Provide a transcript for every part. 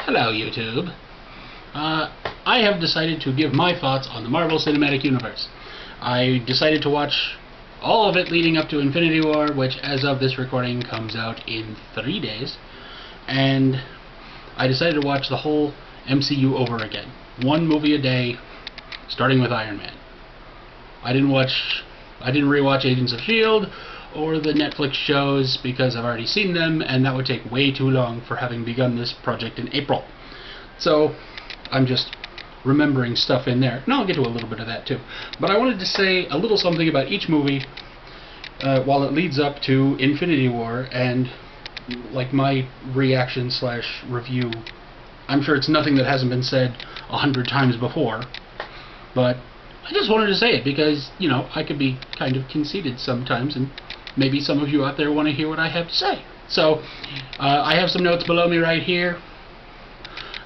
Hello, YouTube. I have decided to give my thoughts on the Marvel Cinematic Universe. I decided to watch all of it leading up to Infinity War, which as of this recording comes out in 3 days, and I decided to watch the whole MCU over again. One movie a day, starting with Iron Man. I didn't rewatch Agents of S.H.I.E.L.D. or the Netflix shows because I've already seen them, and that would take way too long for having begun this project in April. So I'm just remembering stuff in there, and I'll get to a little bit of that too. But I wanted to say a little something about each movie while it leads up to Infinity War, and like my reaction slash review. I'm sure it's nothing that hasn't been said 100 times before, but I just wanted to say it because, you know, I could be kind of conceited sometimes, and maybe some of you out there want to hear what I have to say. So, I have some notes below me right here,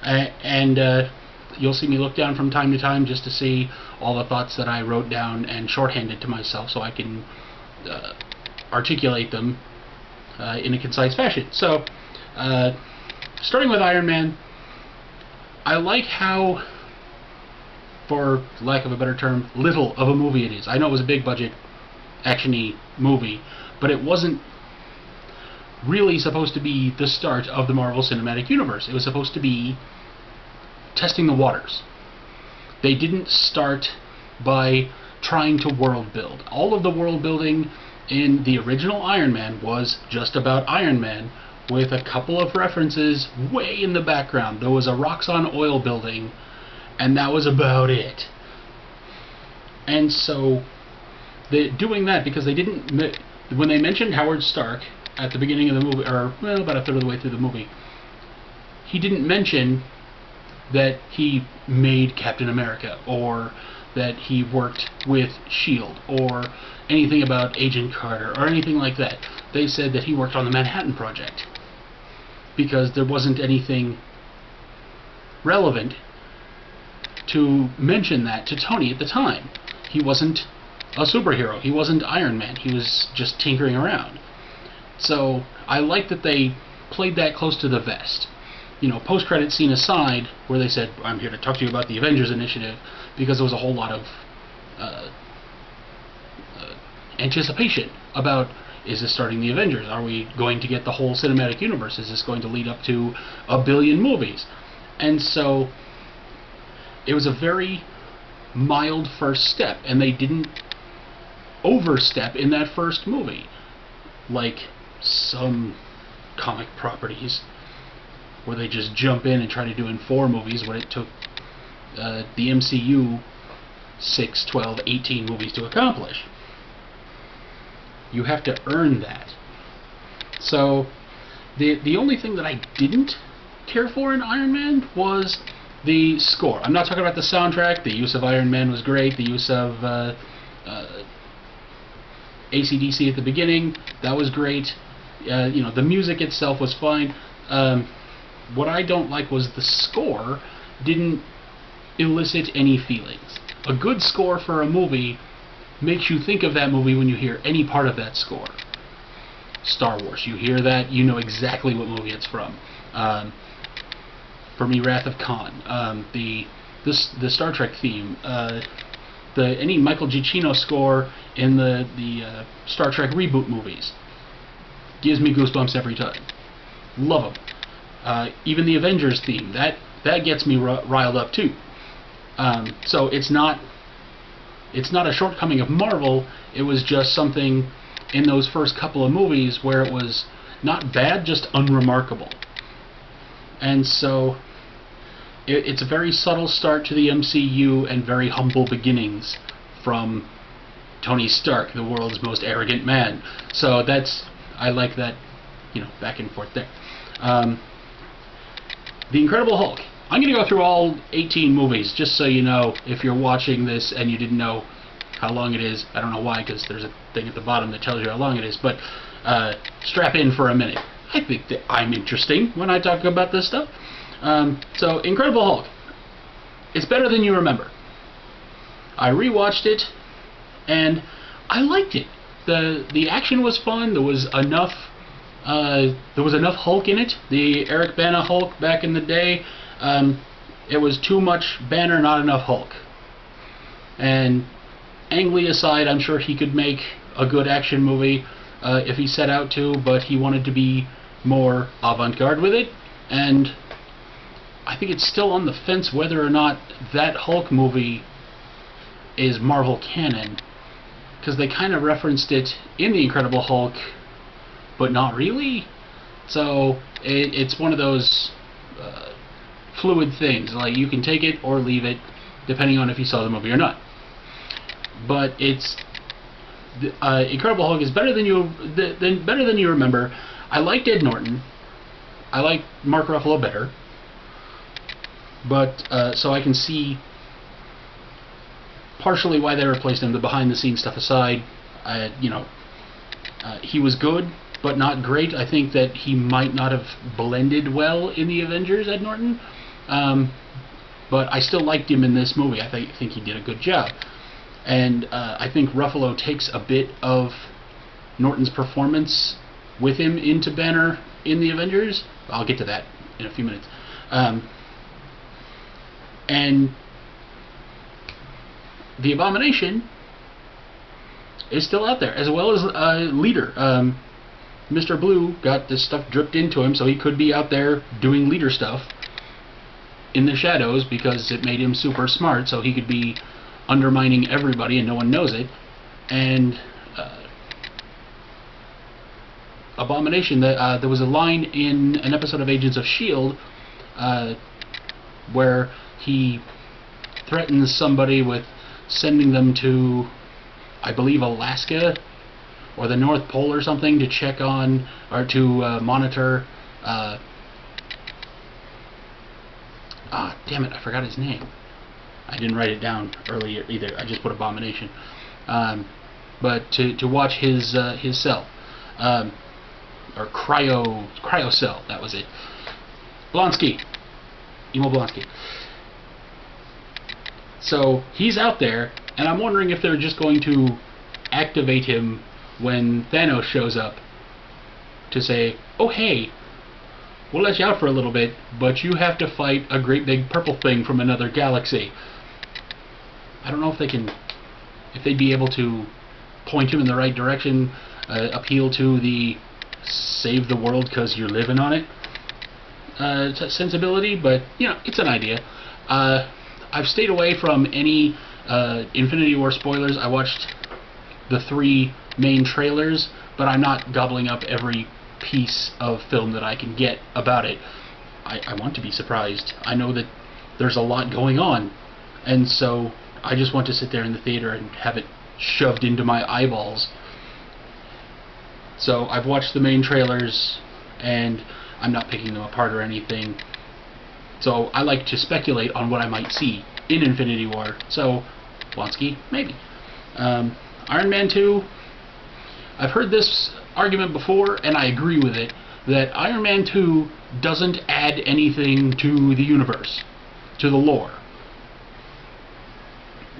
and you'll see me look down from time to time just to see all the thoughts that I wrote down and shorthanded to myself so I can articulate them in a concise fashion. So, starting with Iron Man, I like how, for lack of a better term, little of a movie it is. I know it was a big budget, action-y movie, but it wasn't really supposed to be the start of the Marvel Cinematic Universe. It was supposed to be testing the waters. They didn't start by trying to world build. All of the world building in the original Iron Man was just about Iron Man, with a couple of references way in the background. There was a Roxxon oil building, and that was about it. And so, doing that, because they didn't, when they mentioned Howard Stark at the beginning of the movie, or well, about a third of the way through the movie, he didn't mention that he made Captain America, or that he worked with S.H.I.E.L.D., or anything about Agent Carter, or anything like that. They said that he worked on the Manhattan Project, because there wasn't anything relevant to mention that to Tony at the time. He wasn't a superhero. He wasn't Iron Man. He was just tinkering around. So I like that they played that close to the vest. You know, post-credit scene aside, where they said, I'm here to talk to you about the Avengers initiative, because there was a whole lot of anticipation about, is this starting the Avengers? Are we going to get the whole cinematic universe? Is this going to lead up to 1 billion movies? And so it was a very mild first step, and they didn't overstep in that first movie like some comic properties where they just jump in and try to do in 4 movies what it took the MCU 6, 12, 18 movies to accomplish. You have to earn that. So the only thing that I didn't care for in Iron Man was the score. I'm not talking about the soundtrack. The use of Iron Man was great. The use of AC/DC at the beginning, that was great. You know, the music itself was fine. What I don't like was the score didn't elicit any feelings. A good score for a movie makes you think of that movie when you hear any part of that score. Star Wars, you hear that, you know exactly what movie it's from. For me, Wrath of Khan, the Star Trek theme, any Michael Giacchino score in the Star Trek reboot movies gives me goosebumps every time. Love them. Even the Avengers theme, that gets me riled up too. So it's not a shortcoming of Marvel. It was just something in those first couple of movies where it was not bad, just unremarkable. And so it's a very subtle start to the MCU and very humble beginnings from Tony Stark, the world's most arrogant man. So I like that, you know, back and forth there. The Incredible Hulk. I'm going to go through all 18 movies, just so you know, if you're watching this and you didn't know how long it is. I don't know why, because there's a thing at the bottom that tells you how long it is, but strap in for a minute. I think that I'm interesting when I talk about this stuff. So, Incredible Hulk. It's better than you remember. I rewatched it, and I liked it. The action was fun. There was enough There was enough Hulk in it. The Eric Bana Hulk back in the day, it was too much Banner, not enough Hulk. And Ang Lee aside, I'm sure he could make a good action movie if he set out to, but he wanted to be more avant-garde with it, and I think it's still on the fence whether or not that Hulk movie is Marvel canon, because they kind of referenced it in The Incredible Hulk, but not really. So it's one of those fluid things. Like, you can take it or leave it, depending on if you saw the movie or not. But it's Incredible Hulk is better than you remember. I liked Ed Norton. I like Mark Ruffalo better. But so I can see partially why they replaced him. The behind-the-scenes stuff aside, he was good, but not great. I think that he might not have blended well in the Avengers, Ed Norton. But I still liked him in this movie. I think he did a good job. And I think Ruffalo takes a bit of Norton's performance with him into Banner in the Avengers. I'll get to that in a few minutes. And the Abomination is still out there, as well as Leader. Mr. Blue got this stuff dripped into him, so he could be out there doing Leader stuff in the shadows, because it made him super smart, so he could be undermining everybody and no one knows it. And Abomination, there was a line in an episode of Agents of S.H.I.E.L.D. Where he threatens somebody with sending them to, I believe, Alaska or the North Pole or something to check on, or to monitor, damn it, I forgot his name. I didn't write it down earlier either. I just put Abomination. But to watch his cell, or cryo cell. That was it. Blonsky, Emo Blonsky. So he's out there, and I'm wondering if they're just going to activate him when Thanos shows up to say, "Oh hey, we'll let you out for a little bit, but you have to fight a great big purple thing from another galaxy." I don't know if they'd be able to point him in the right direction, appeal to the save the world because you're living on it sensibility, but it's an idea. I've stayed away from any Infinity War spoilers. I watched the 3 main trailers, but I'm not gobbling up every piece of film that I can get about it. I want to be surprised. I know that there's a lot going on, and so I just want to sit there in the theater and have it shoved into my eyeballs. So I've watched the main trailers, and I'm not picking them apart or anything. So I like to speculate on what I might see in Infinity War. So, Blonsky, maybe. Iron Man 2, I've heard this argument before, and I agree with it, that Iron Man 2 doesn't add anything to the universe, to the lore.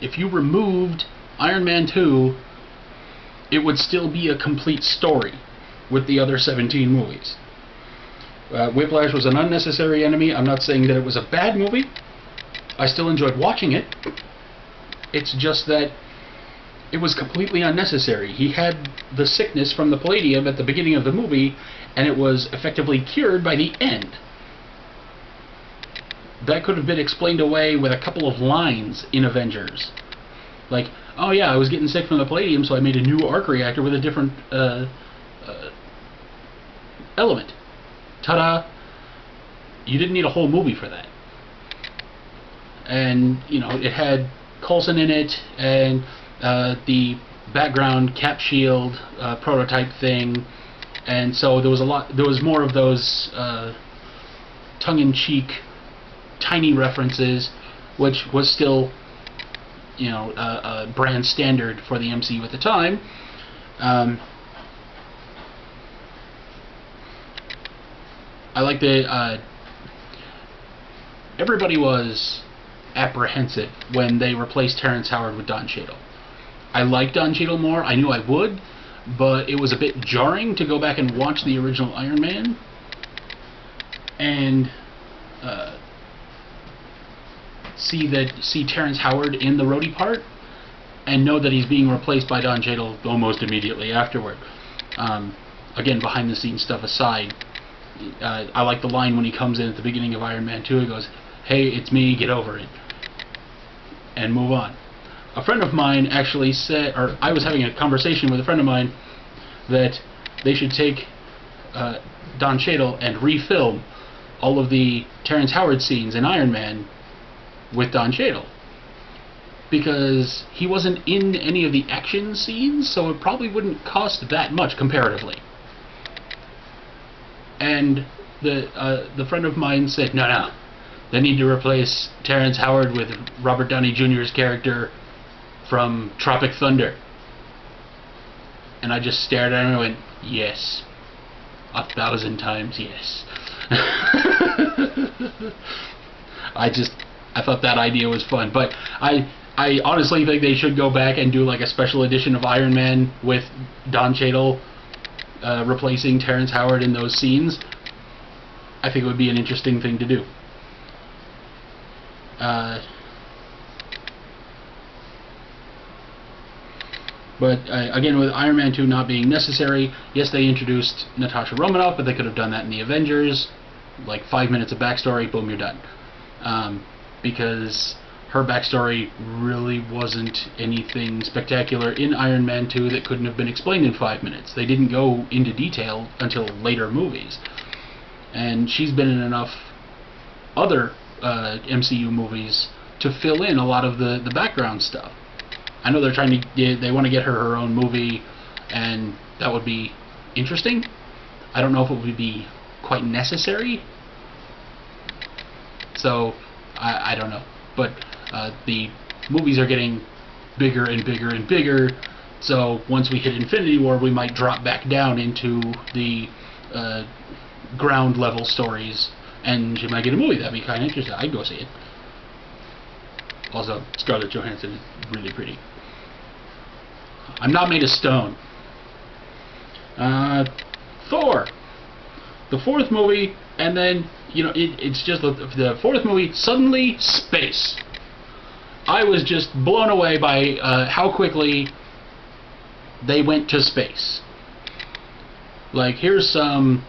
If you removed Iron Man 2, it would still be a complete story with the other 17 movies. Whiplash was an unnecessary enemy. I'm not saying that it was a bad movie. I still enjoyed watching it. It's just that it was completely unnecessary. He had the sickness from the palladium at the beginning of the movie, and it was effectively cured by the end. That could have been explained away with a couple of lines in Avengers. Like, oh yeah, I was getting sick from the palladium, so I made a new arc reactor with a different element. Ta-da! You didn't need a whole movie for that. And, it had Coulson in it, and the background cap shield prototype thing, and so there was more of those tongue-in-cheek tiny references, which was still a brand standard for the MCU at the time. I like the everybody was apprehensive when they replaced Terrence Howard with Don Cheadle. I liked Don Cheadle more. I knew I would. but it was a bit jarring to go back and watch the original Iron Man and see Terrence Howard in the Rhodey part and know that he's being replaced by Don Cheadle almost immediately afterward. Again, behind the scenes stuff aside, I like the line when he comes in at the beginning of Iron Man 2. He goes, "Hey, it's me, get over it," and move on. A friend of mine actually said, or I was having a conversation with a friend of mine, that they should take Don Cheadle and refilm all of the Terrence Howard scenes in Iron Man with Don Cheadle, because he wasn't in any of the action scenes, so it probably wouldn't cost that much comparatively. And the friend of mine said, no, they need to replace Terrence Howard with Robert Downey Jr.'s character from Tropic Thunder. And I just stared at him and went, yes, 1,000 times yes. I thought that idea was fun, but I honestly think they should go back and do like a special edition of Iron Man with Don Cheadle replacing Terrence Howard in those scenes. I think it would be an interesting thing to do. But again, with Iron Man 2 not being necessary, yes, they introduced Natasha Romanoff, but they could have done that in the Avengers. Like 5 minutes of backstory, boom, you're done. Because her backstory really wasn't anything spectacular in Iron Man 2 that couldn't have been explained in 5 minutes. They didn't go into detail until later movies. And she's been in enough other MCU movies to fill in a lot of the background stuff. I know they're trying to they want to get her own movie, and that would be interesting. I don't know if it would be quite necessary. So I don't know, but the movies are getting bigger and bigger and bigger, so once we hit Infinity War, we might drop back down into the ground level stories, and she might get a movie. That'd be kind of interesting. I'd go see it. Also, Scarlett Johansson is really pretty. I'm not made of stone. Thor, the fourth movie, and then, you know, it's just the fourth movie, suddenly space. I was just blown away by how quickly they went to space. Like, here's some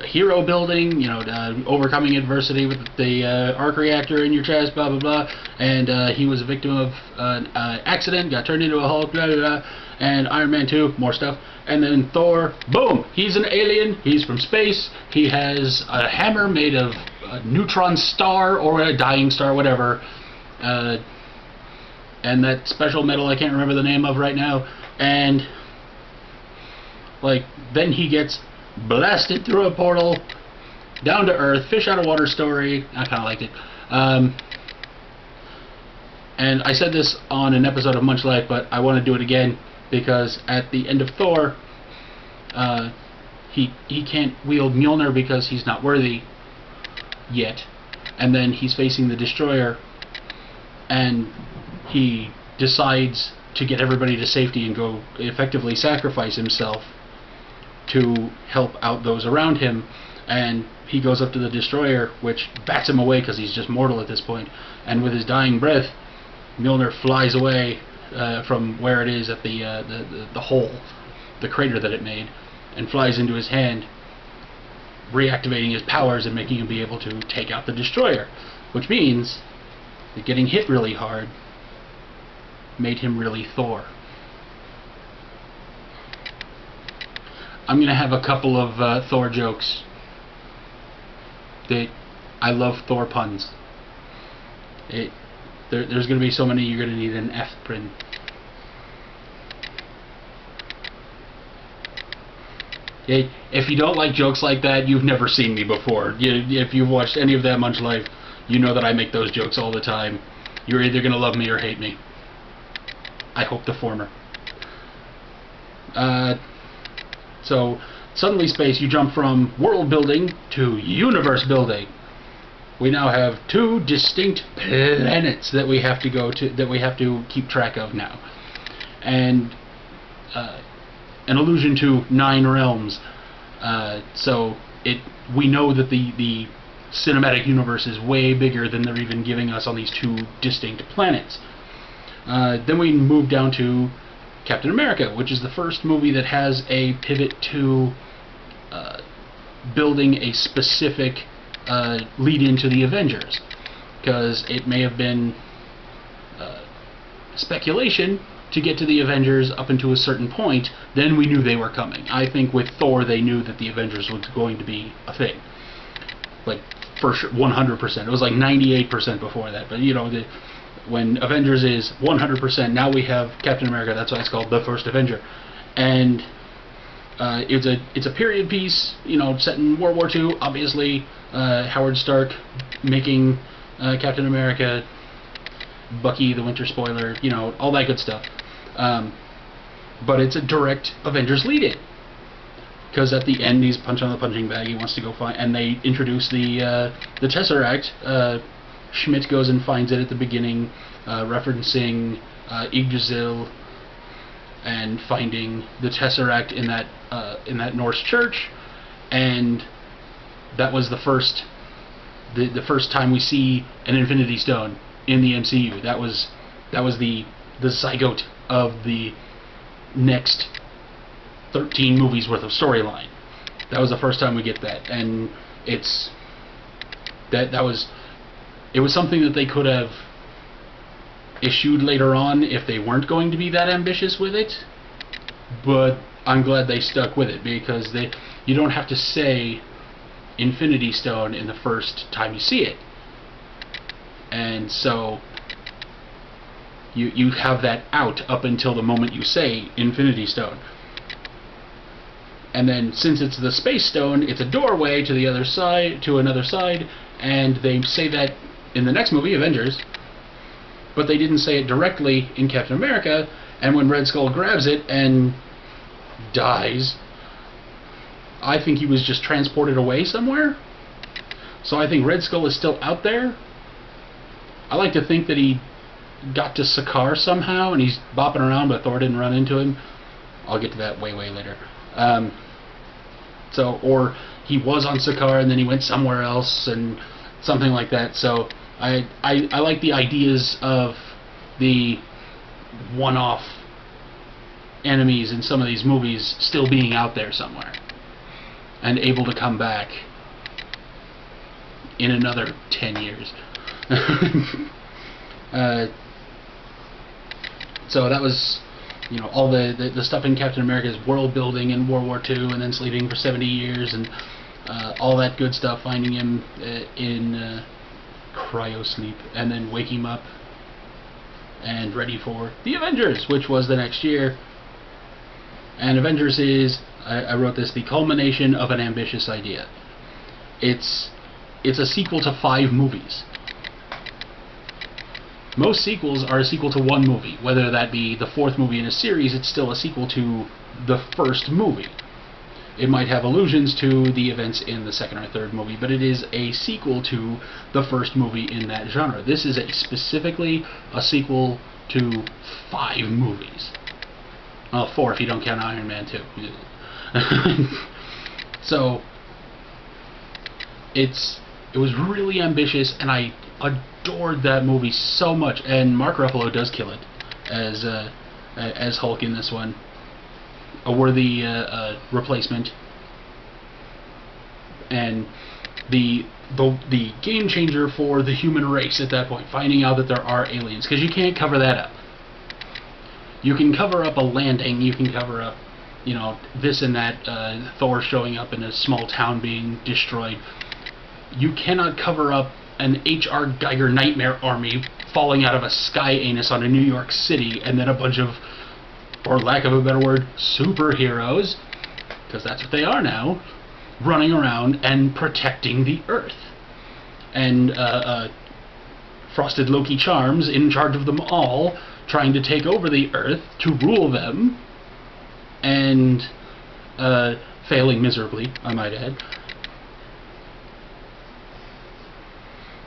hero building, you know, overcoming adversity with the arc reactor in your chest, blah, blah, blah, and he was a victim of an accident, got turned into a Hulk, blah, blah, blah, and Iron Man 2, more stuff, and then Thor, boom, he's an alien, he's from space, he has a hammer made of a neutron star, or a dying star, whatever, and that special metal I can't remember the name of right now, and like, then he gets blasted through a portal, down to Earth, fish out of water story. I kind of liked it. And I said this on an episode of Munch Life, but I want to do it again, because at the end of Thor, he can't wield Mjolnir because he's not worthy yet. And then he's facing the Destroyer, and he decides to get everybody to safety and go effectively sacrifice himself to help out those around him, and he goes up to the Destroyer, which bats him away because he's just mortal at this point, and with his dying breath, Mjolnir flies away from where it is at the hole, the crater that it made, and flies into his hand, reactivating his powers and making him be able to take out the Destroyer, which means that getting hit really hard made him really Thor. I'm going to have a couple of Thor jokes. I love Thor puns. There's going to be so many you're going to need an F print. If you don't like jokes like that, you've never seen me before. If you've watched any of that Munch Life, you know that I make those jokes all the time. You're either going to love me or hate me. I hope the former. So, suddenly space, you jump from world building to universe building. We now have 2 distinct planets that we have to go to, that we have to keep track of now. And an allusion to 9 realms. So we know that the cinematic universe is way bigger than they're even giving us on these 2 distinct planets. Then we move down to Captain America, which is the first movie that has a pivot to building a specific lead into the Avengers, because it may have been speculation to get to the Avengers up until a certain point. Then we knew they were coming. I think with Thor they knew that the Avengers was going to be a thing, like for sure, 100%. It was like 98% before that, but you know, when Avengers is 100%, now we have Captain America. That's why it's called the First Avenger, and it's a period piece, you know, set in World War II. Obviously, Howard Stark making Captain America, Bucky the Winter Spoiler, you know, all that good stuff. But it's a direct Avengers lead-in, because at the end he's punching on the punching bag. He wants to go find, and they introduce the Tesseract. Schmidt goes and finds it at the beginning, referencing Yggdrasil, and finding the Tesseract in that Norse church, and that was the first time we see an Infinity Stone in the MCU. That was the zygote of the next 13 movies worth of storyline. That was the first time we get that, and it was something that they could have issued later on if they weren't going to be that ambitious with it, but I'm glad they stuck with it, because you don't have to say Infinity Stone in the first time you see it, and so you have that out up until the moment you say Infinity Stone. And then, since it's the Space Stone, it's a doorway to the other side, to another side, and they say that in the next movie, Avengers, but they didn't say it directly in Captain America. And when Red Skull grabs it and dies, I think he was just transported away somewhere. So I think Red Skull is still out there. I like to think that he got to Sakaar somehow, and he's bopping around, but Thor didn't run into him. I'll get to that way later. Or he was on Sakaar and then he went somewhere else, and something like that. So I like the ideas of the one-off enemies in some of these movies still being out there somewhere and able to come back in another 10 years. So that was, you know, all the stuff in Captain America's world building in World War II, and then sleeping for 70 years, and all that good stuff, finding him in cryo sleep, and then waking him up and ready for the Avengers, which was the next year. And Avengers is, I wrote this, the culmination of an ambitious idea. It's a sequel to 5 movies. Most sequels are a sequel to 1 movie. Whether that be the 4th movie in a series, it's still a sequel to the first movie. It might have allusions to the events in the 2nd or 3rd movie, but it is a sequel to the first movie in that genre. This is specifically a sequel to 5 movies. Well, 4 if you don't count Iron Man 2. So, it was really ambitious, and I adored that movie so much. And Mark Ruffalo does kill it as Hulk in this one. A worthy replacement, and the game changer for the human race at that point, finding out that there are aliens, because you can't cover that up. You can cover up a landing, you can cover up, you know, this and that, Thor showing up in a small town being destroyed. You cannot cover up an H.R. Geiger nightmare army falling out of a sky anus on a New York City, and then a bunch of, or lack of a better word, superheroes, because that's what they are now, running around and protecting the Earth. And Frosted Loki Charms in charge of them all, trying to take over the Earth to rule them, and failing miserably, I might add.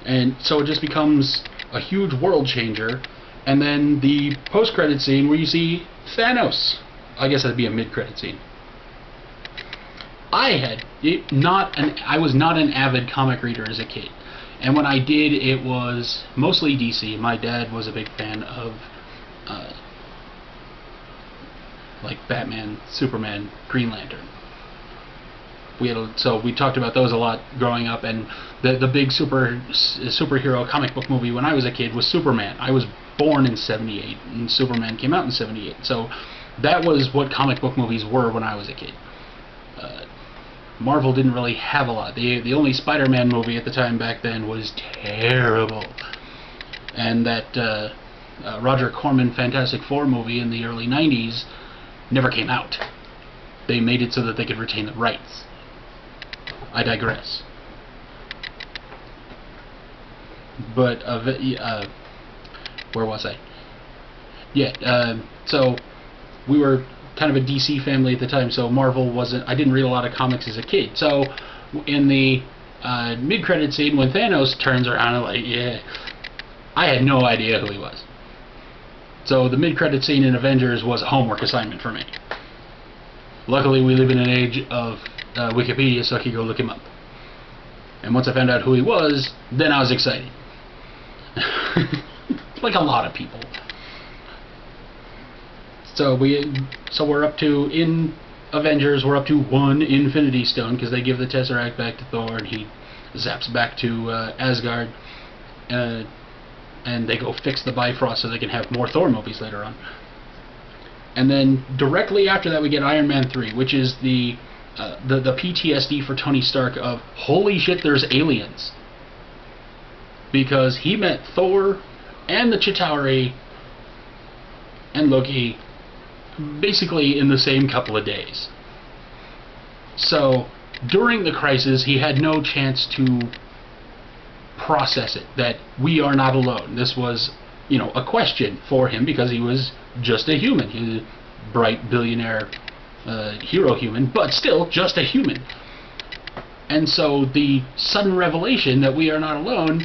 And so it just becomes a huge world changer. And then the post-credit scene where you see Thanos I guess that'd be a mid-credit scene. I was not an avid comic reader as a kid, and when I did, it was mostly DC. My dad was a big fan of like Batman, Superman, Green Lantern. So we talked about those a lot growing up, and the big superhero comic book movie when I was a kid was Superman. I was born in '78, and Superman came out in '78. So that was what comic book movies were when I was a kid. Marvel didn't really have a lot. The only Spider-Man movie at the time back then was terrible, and that Roger Corman Fantastic Four movie in the early '90s never came out. They made it so that they could retain the rights. I digress. But where was I? Yeah. So we were kind of a DC family at the time, so Marvel wasn't. I didn't read a lot of comics as a kid. So in the mid-credit scene when Thanos turns around, I'm like, yeah, I had no idea who he was. So the mid-credit scene in Avengers was a homework assignment for me. Luckily, we live in an age of Wikipedia, so I could go look him up. And once I found out who he was, then I was excited. Like a lot of people. So we're up to, in Avengers, we're up to 1 Infinity Stone, because they give the Tesseract back to Thor, and he zaps back to Asgard, and they go fix the Bifrost so they can have more Thor movies later on. And then directly after that we get Iron Man 3, which is the PTSD for Tony Stark of, holy shit, there's aliens. Because he met Thor and the Chitauri and Loki basically in the same couple of days. So during the crisis he had no chance to process it, that we are not alone. This was, you know, a question for him because he was just a human. He was a bright billionaire hero human, but still just a human. And so the sudden revelation that we are not alone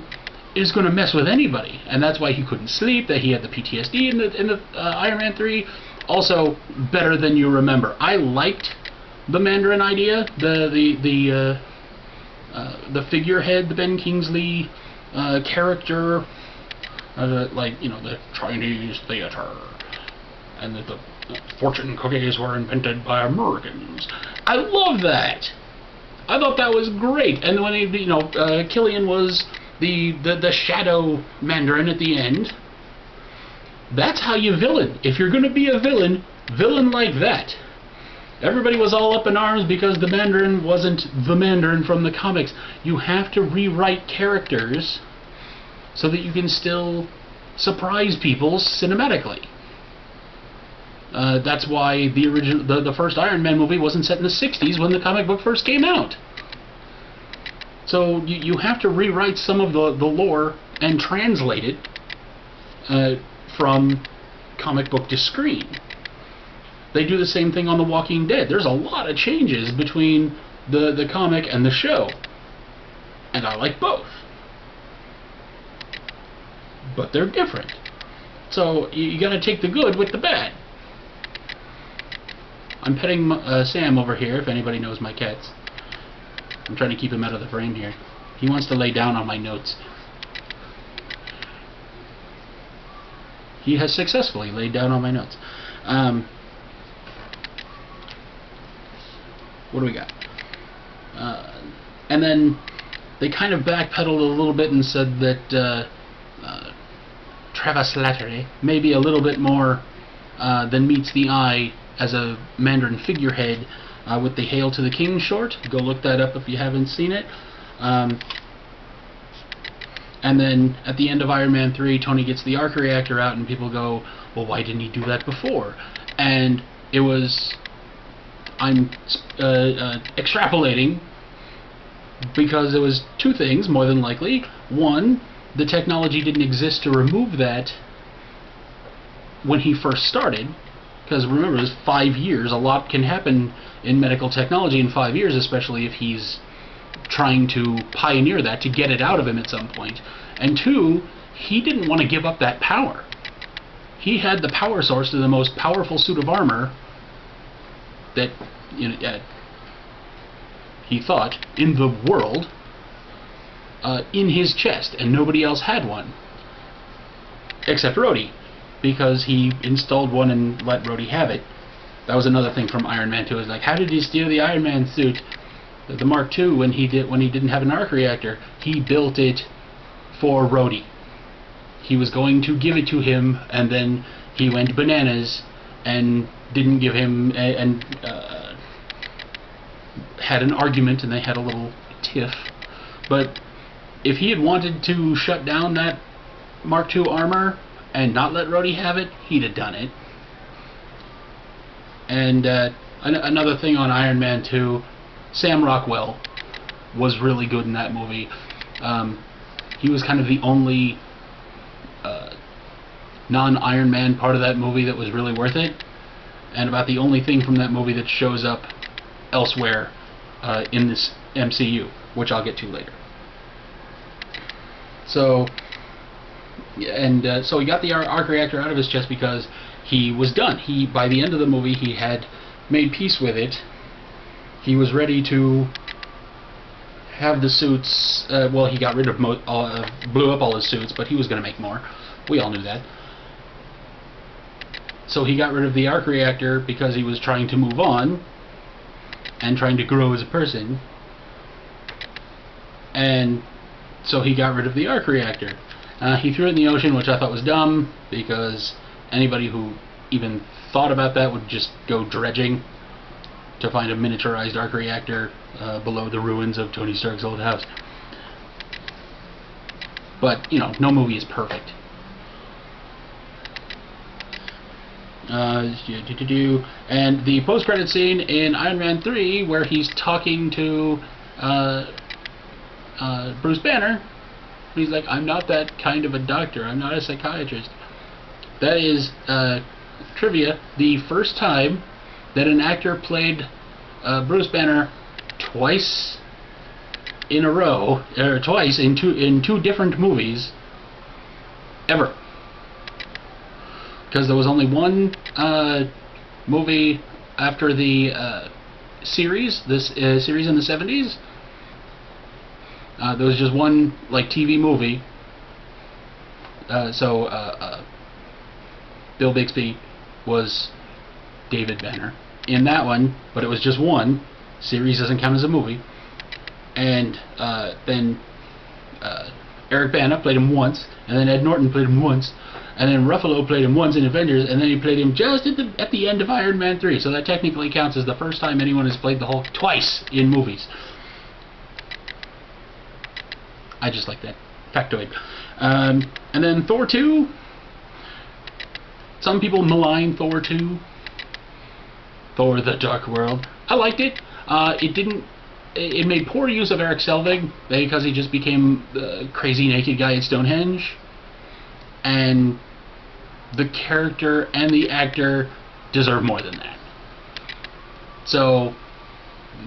is going to mess with anybody, and that's why he couldn't sleep, that he had the PTSD in the Iron Man 3. Also, better than you remember. I liked the Mandarin idea, the figurehead, the Ben Kingsley character, like, you know, the Chinese theater, and that the fortune cookies were invented by Americans. I love that. I thought that was great. And when he, you know, Killian was the shadow Mandarin at the end. That's how you villain. If you're going to be a villain, villain like that. Everybody was all up in arms because the Mandarin wasn't the Mandarin from the comics. You have to rewrite characters so that you can still surprise people cinematically. That's why the first Iron Man movie wasn't set in the 60s when the comic book first came out. So you have to rewrite some of the lore and translate it from comic book to screen. They do the same thing on The Walking Dead. There's a lot of changes between the comic and the show, and I like both. But they're different. So you gotta take the good with the bad. I'm petting Sam over here, if anybody knows my cats. I'm trying to keep him out of the frame here. He wants to lay down on my notes. He has successfully laid down on my notes. What do we got? And then they kind of backpedaled a little bit and said that Travis Slattery may be a little bit more than meets the eye as a Mandarin figurehead with the Hail to the King short. Go look that up if you haven't seen it. And then at the end of Iron Man 3, Tony gets the arc reactor out and people go, well, why didn't he do that before? And it was, I'm extrapolating, because it was two things, more than likely. One, the technology didn't exist to remove that when he first started, because remember, it was 5 years. A lot can happen in medical technology in 5 years, especially if he's trying to pioneer that to get it out of him at some point. And two, he didn't want to give up that power. He had the power source to the most powerful suit of armor that he thought in the world in his chest, and nobody else had one except Rhodey, because he installed one and let Rhodey have it. That was another thing from Iron Man 2. Is like, how did he steal the Iron Man suit, the Mark II, when he didn't have an arc reactor? He built it for Rhodey. He was going to give it to him, and then he went bananas and didn't give him, and had an argument, and they had a little tiff. But if he had wanted to shut down that Mark II armor and not let Rhodey have it, he'd have done it. And another thing on Iron Man 2, Sam Rockwell was really good in that movie. He was kind of the only non-Iron Man part of that movie that was really worth it, and about the only thing from that movie that shows up elsewhere in this MCU, which I'll get to later. So, so he got the arc reactor out of his chest because he was done. By the end of the movie, he had made peace with it. He was ready to have the suits. Well, he got rid of blew up all his suits, but he was going to make more. We all knew that. So he got rid of the arc reactor because he was trying to move on and trying to grow as a person. And so he got rid of the arc reactor. He threw it in the ocean, which I thought was dumb, because anybody who even thought about that would just go dredging to find a miniaturized arc reactor below the ruins of Tony Stark's old house. But, you know, no movie is perfect. And the post-credit scene in Iron Man 3, where he's talking to Bruce Banner, he's like, I'm not that kind of a doctor, I'm not a psychiatrist. That is trivia. The first time that an actor played Bruce Banner twice in a row, or twice in two different movies, ever. Because there was only one movie after the series, this series in the 70s. There was just one TV movie. So Bill Bixby was David Banner in that one, but it was just one. Series doesn't count as a movie. And then Eric Bana played him once, and then Ed Norton played him once, and then Ruffalo played him once in Avengers, and then he played him just at the end of Iron Man 3. So that technically counts as the first time anyone has played the Hulk twice in movies. I just like that factoid. And then Thor 2. Some people malign Thor 2. Thor: The Dark World. I liked it. It made poor use of Eric Selvig because he just became the crazy naked guy at Stonehenge. And the character and the actor deserve more than that. So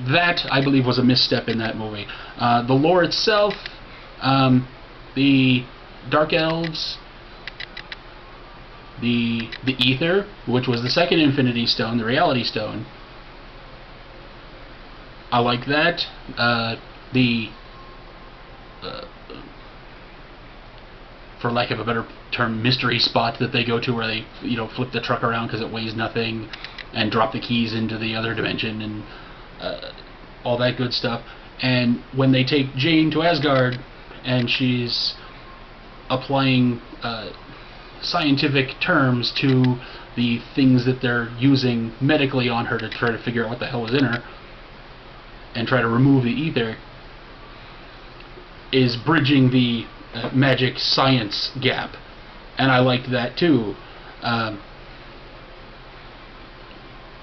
that, I believe, was a misstep in that movie. The lore itself, the Dark Elves, the Ether, which was the second Infinity Stone, the Reality Stone. I like that. For lack of a better term, mystery spot that they go to where they, flip the truck around because it weighs nothing, and drop the keys into the other dimension, and all that good stuff. And when they take Jane to Asgard, and she's applying scientific terms to the things that they're using medically on her to try to figure out what the hell is in her, and try to remove the ether, is bridging the magic science gap, and I liked that too. I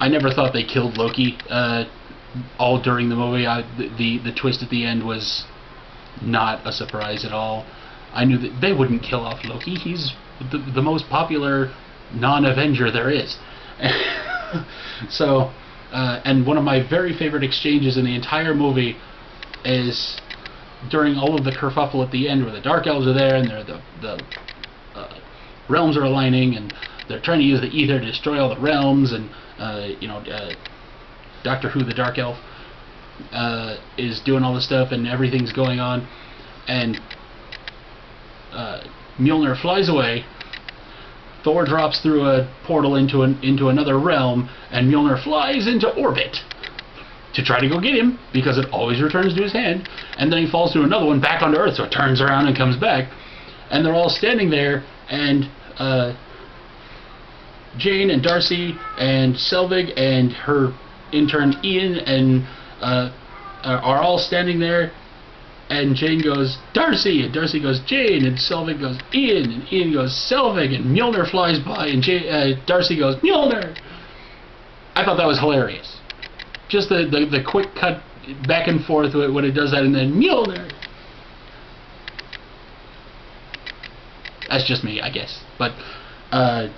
never thought they killed Loki all during the movie. The twist at the end was not a surprise at all. I knew that they wouldn't kill off Loki. He's the most popular non-Avenger there is. So, and one of my very favorite exchanges in the entire movie is during all of the kerfuffle at the end, where the Dark Elves are there, and the realms are aligning, and they're trying to use the ether to destroy all the realms, and Doctor Who, the Dark Elf, is doing all this stuff and everything's going on, and Mjolnir flies away. Thor drops through a portal into another realm, and Mjolnir flies into orbit to try to go get him, because it always returns to his hand, and then he falls through another one back onto Earth, so it turns around and comes back, and they're all standing there, and Jane and Darcy and Selvig and her intern Ian and are all standing there, and Jane goes, Darcy, and Darcy goes, Jane, and Selvig goes, Ian, and Ian goes, Selvig, and Mjolnir flies by, and Darcy goes, Mjolnir! I thought that was hilarious. Just the quick cut back and forth when it does that, and then Mjolnir! That's just me, I guess. But that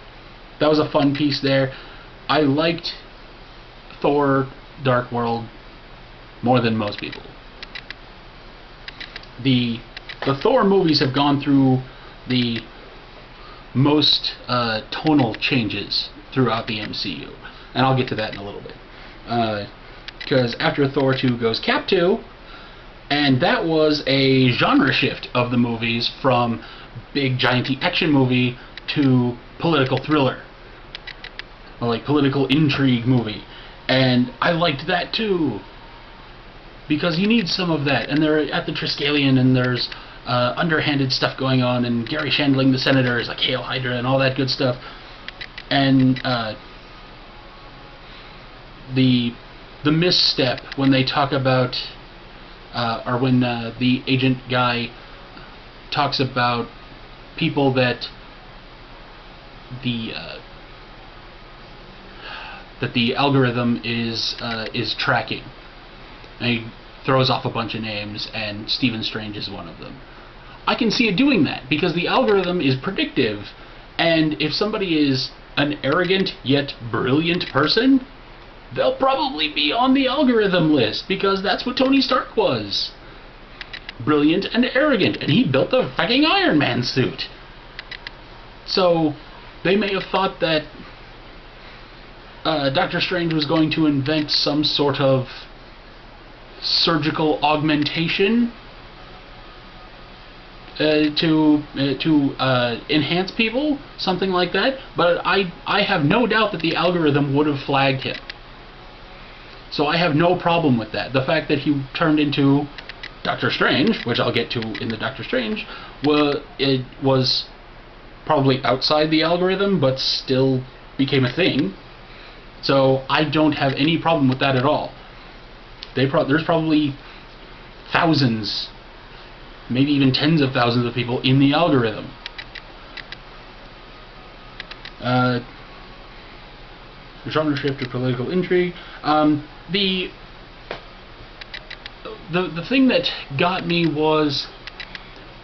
was a fun piece there. I liked Thor Dark World more than most people. The Thor movies have gone through the most tonal changes throughout the MCU, and I'll get to that in a little bit. Because after Thor 2 goes Cap 2, and that was a genre shift of the movies from big gianty action movie to political thriller, or like political intrigue movie, and I liked that too, because you need some of that. And they're at the Triskelion, and there's underhanded stuff going on, and Gary Shandling the senator is like Hail Hydra and all that good stuff, and the misstep when they talk about or when the agent guy talks about people that the algorithm is tracking, and he throws off a bunch of names, and Stephen Strange is one of them. I can see it doing that, because the algorithm is predictive, and if somebody is an arrogant yet brilliant person, they'll probably be on the algorithm list, because that's what Tony Stark was. Brilliant and arrogant, and he built the fucking Iron Man suit. So they may have thought that Doctor Strange was going to invent some sort of surgical augmentation to enhance people, something like that, but I have no doubt that the algorithm would have flagged him. So I have no problem with that. The fact that he turned into Doctor Strange, which I'll get to in the Doctor Strange, it was probably outside the algorithm, but still became a thing. So I don't have any problem with that at all. There's probably thousands, maybe even tens of thousands of people in the algorithm. Genre shift or political intrigue. The thing that got me was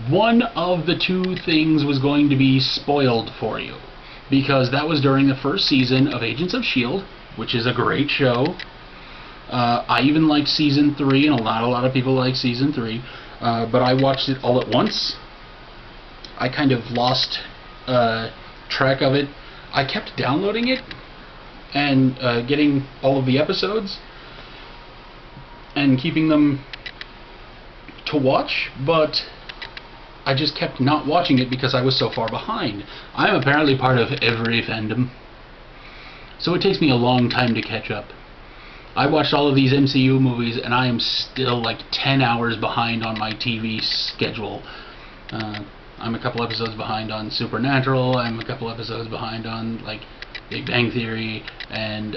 one of the two things was going to be spoiled for you, because that was during the first season of Agents of S.H.I.E.L.D., which is a great show. I even like Season 3, and a lot of people like Season 3, but I watched it all at once. I kind of lost track of it. I kept downloading it and getting all of the episodes and keeping them to watch, but I just kept not watching it because I was so far behind. I'm apparently part of every fandom, so it takes me a long time to catch up. I watched all of these MCU movies, and I am still like 10 hours behind on my TV schedule. I'm a couple episodes behind on Supernatural, I'm a couple episodes behind on like Big Bang Theory, and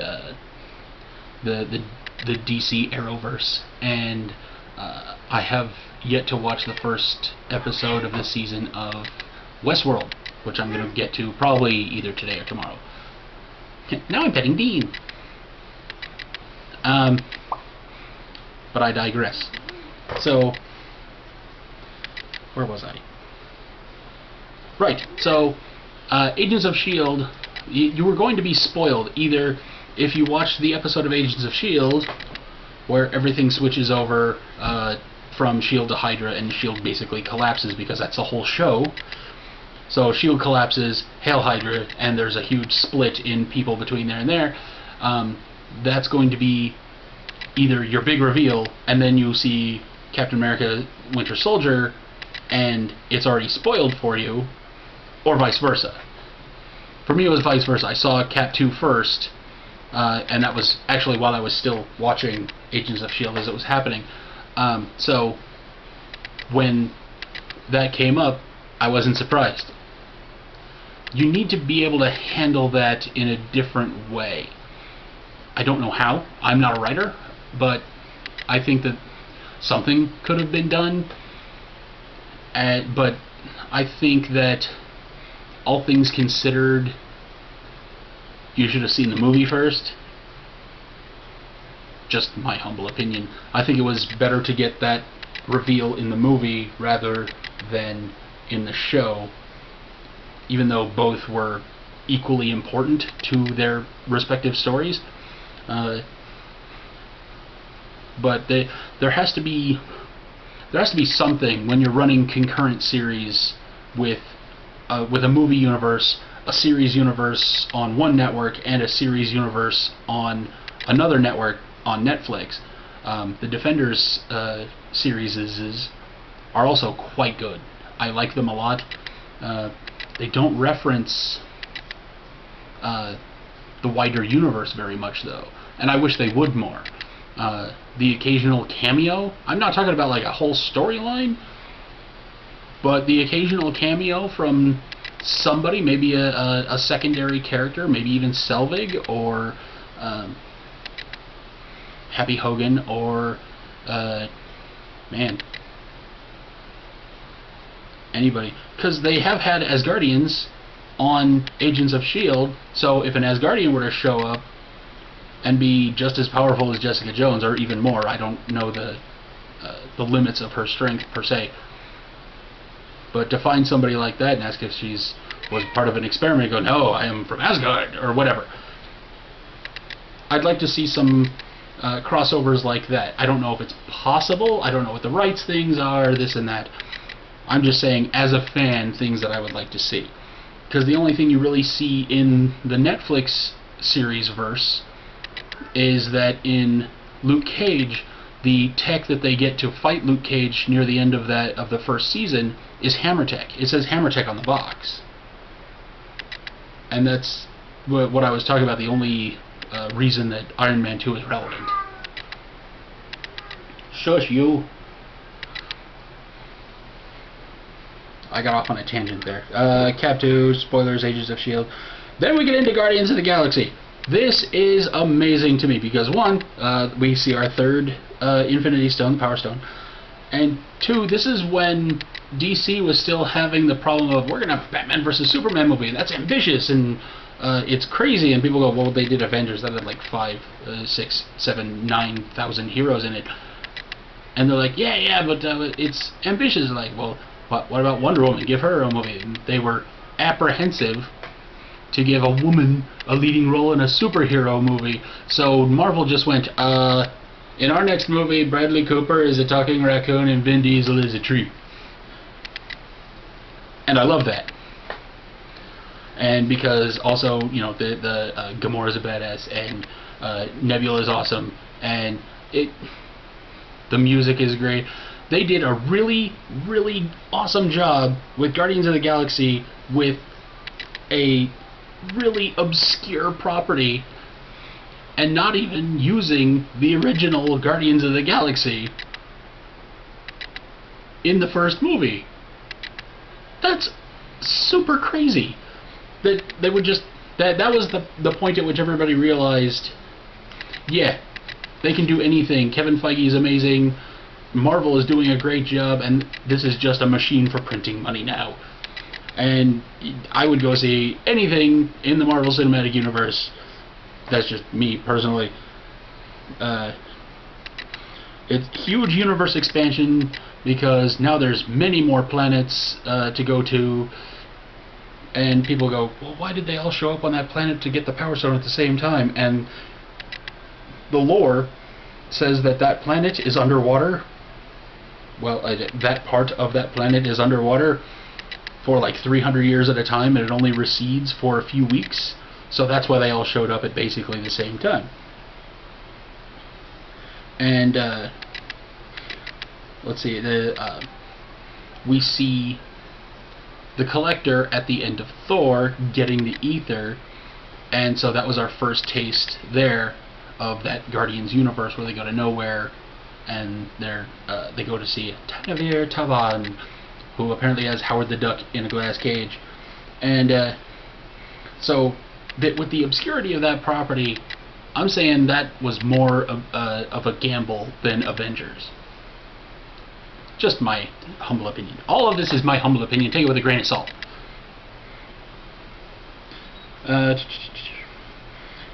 the DC Arrowverse, and I have yet to watch the first episode of this season of Westworld, which I'm going to get to probably either today or tomorrow. Now I'm petting Dean. But I digress. So, where was I? Right, so, Agents of S.H.I.E.L.D., you were going to be spoiled, either if you watched the episode of Agents of S.H.I.E.L.D., where everything switches over from S.H.I.E.L.D. to Hydra, and S.H.I.E.L.D. basically collapses, because that's the whole show. So S.H.I.E.L.D. collapses, Hail Hydra, and there's a huge split in people between there and there. That's going to be either your big reveal and then you see Captain America Winter Soldier and it's already spoiled for you, or vice versa. For me, it was vice versa. I saw Cap 2 first, and that was actually while I was still watching Agents of S.H.I.E.L.D. as it was happening. So when that came up, I wasn't surprised. You need to be able to handle that in a different way. I don't know how. I'm not a writer, but I think that something could have been done. But I think that, all things considered, you should have seen the movie first. Just my humble opinion. I think it was better to get that reveal in the movie rather than in the show, even though both were equally important to their respective stories. But there has to be something when you're running concurrent series with a movie universe, a series universe on one network, and a series universe on another network on Netflix. The Defenders series are also quite good. I like them a lot. They don't reference the wider universe very much, though, and I wish they would more. The occasional cameo, I'm not talking about like a whole storyline, but the occasional cameo from somebody, maybe a secondary character, maybe even Selvig or Happy Hogan or anybody, because they have had Asgardians on Agents of S.H.I.E.L.D., so if an Asgardian were to show up and be just as powerful as Jessica Jones, or even more, I don't know the limits of her strength per se, but to find somebody like that and ask if she's was part of an experiment, go, no, I am from Asgard, or whatever. I'd like to see some crossovers like that. I don't know if it's possible, I don't know what the rights things are, this and that. I'm just saying, as a fan, things that I would like to see. Because the only thing you really see in the Netflix series verse is that in Luke Cage, the tech that they get to fight Luke Cage near the end of the first season is Hammer Tech. It says Hammer Tech on the box. And that's what I was talking about, the only reason that Iron Man 2 is relevant. Shush, you. I got off on a tangent there. Cap 2, spoilers, Agents of S.H.I.E.L.D. Then we get into Guardians of the Galaxy. This is amazing to me because, one, we see our third Infinity Stone, the Power Stone, and two, this is when DC was still having the problem of, we're going to have a Batman vs. Superman movie, and that's ambitious, and it's crazy, and people go, well, they did Avengers, that had like 5, 6, 7, 9,000 heroes in it, and they're like, yeah, but it's ambitious. Like, well, what about Wonder Woman? Give her a movie. And they were apprehensive to give a woman a leading role in a superhero movie, so Marvel just went, in our next movie, Bradley Cooper is a talking raccoon and Vin Diesel is a tree. And I love that. And because also, you know, the Gamora's a badass, and Nebula is awesome, and the music is great. They did a really, really awesome job with Guardians of the Galaxy with a really obscure property and not even using the original Guardians of the Galaxy in the first movie. That's super crazy. That they would just that was the point at which everybody realized, yeah, they can do anything. Kevin Feige is amazing. Marvel is doing a great job, and this is just a machine for printing money now. And I would go see anything in the Marvel Cinematic Universe. That's just me personally. It's huge universe expansion because now there's many more planets to go to, and people go, well, why did they all show up on that planet to get the Power Stone at the same time? And the lore says that that planet is underwater. Well, that part of that planet is underwater for like 300 years at a time, and it only recedes for a few weeks. So that's why they all showed up at basically the same time. And let's see, we see the Collector at the end of Thor getting the ether, and so that was our first taste there of that Guardians universe where they go to nowhere and they go to see Tanavir Tavan, who apparently has Howard the Duck in a glass cage. And so with the obscurity of that property, I'm saying that was more of a gamble than Avengers. Just my humble opinion. All of this is my humble opinion. Take it with a grain of salt.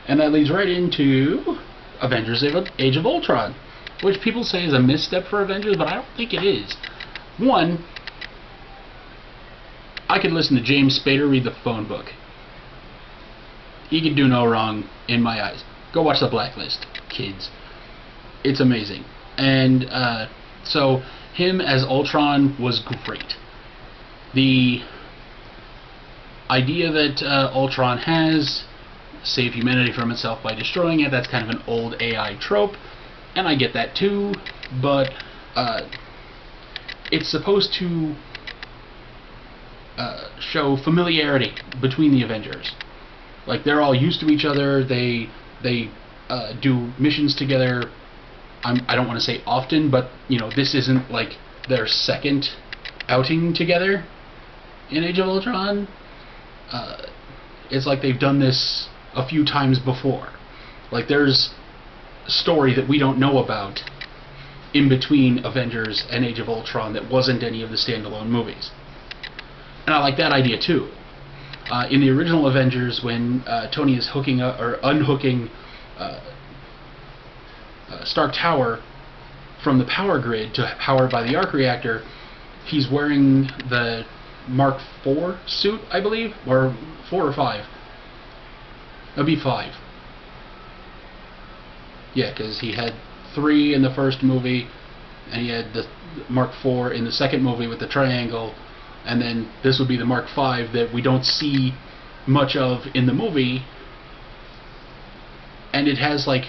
And that leads right into Avengers Age of Ultron, which people say is a misstep for Avengers, but I don't think it is. One, I could listen to James Spader read the phone book. He could do no wrong in my eyes. Go watch The Blacklist, kids. It's amazing. And so him as Ultron was great. The idea that Ultron has, save humanity from itself by destroying it, that's kind of an old AI trope, and I get that too, but it's supposed to show familiarity between the Avengers. Like, they're all used to each other, they do missions together. I don't want to say often, but you know, this isn't like their second outing together in Age of Ultron. It's like they've done this a few times before. Like, there's a story that we don't know about in between Avengers and Age of Ultron that wasn't any of the standalone movies. And I like that idea too. In the original Avengers, when Tony is hooking up or unhooking Stark Tower from the power grid to power by the arc reactor, he's wearing the Mark IV suit, I believe, or 4 or 5. That'd be 5. Yeah, because he had 3 in the first movie, and he had the Mark IV in the second movie with the triangle, and then this would be the Mark V that we don't see much of in the movie, and it has like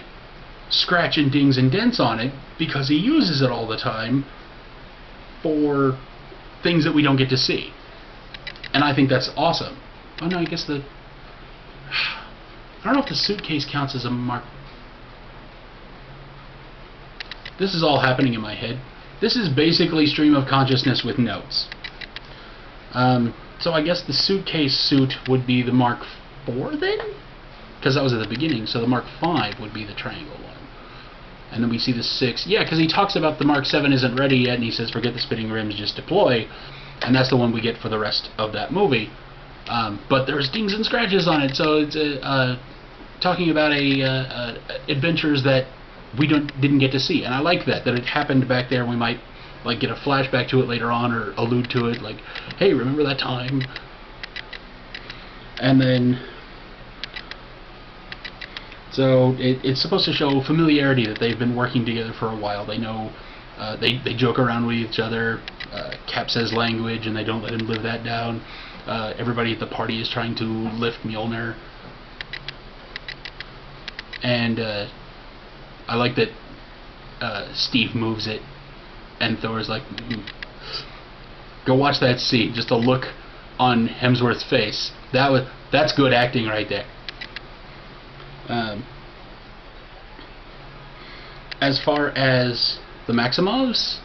scratch and dings and dents on it because he uses it all the time for things that we don't get to see. And I think that's awesome. Oh no, I guess I don't know if the suitcase counts as a Mark. This is all happening in my head. This is basically stream of consciousness with notes. So I guess the suitcase suit would be the Mark IV then? Because that was at the beginning, so the Mark V would be the triangle one. And then we see the 6. Yeah, because he talks about the Mark VII isn't ready yet, and he says, forget the spinning rims, just deploy. And that's the one we get for the rest of that movie. But there's dings and scratches on it, so it's talking about adventures that we didn't get to see. And I like that it happened back there. We might like get a flashback to it later on, or allude to it, like, hey, remember that time? And then, so it's supposed to show familiarity, that they've been working together for a while. They know, they joke around with each other. Cap says language, and they don't let him live that down. Everybody at the party is trying to lift Mjolnir. And I like that Steve moves it, and Thor's like, go watch that scene. Just a look on Hemsworth's face. That's good acting right there. As far as the Maximovs,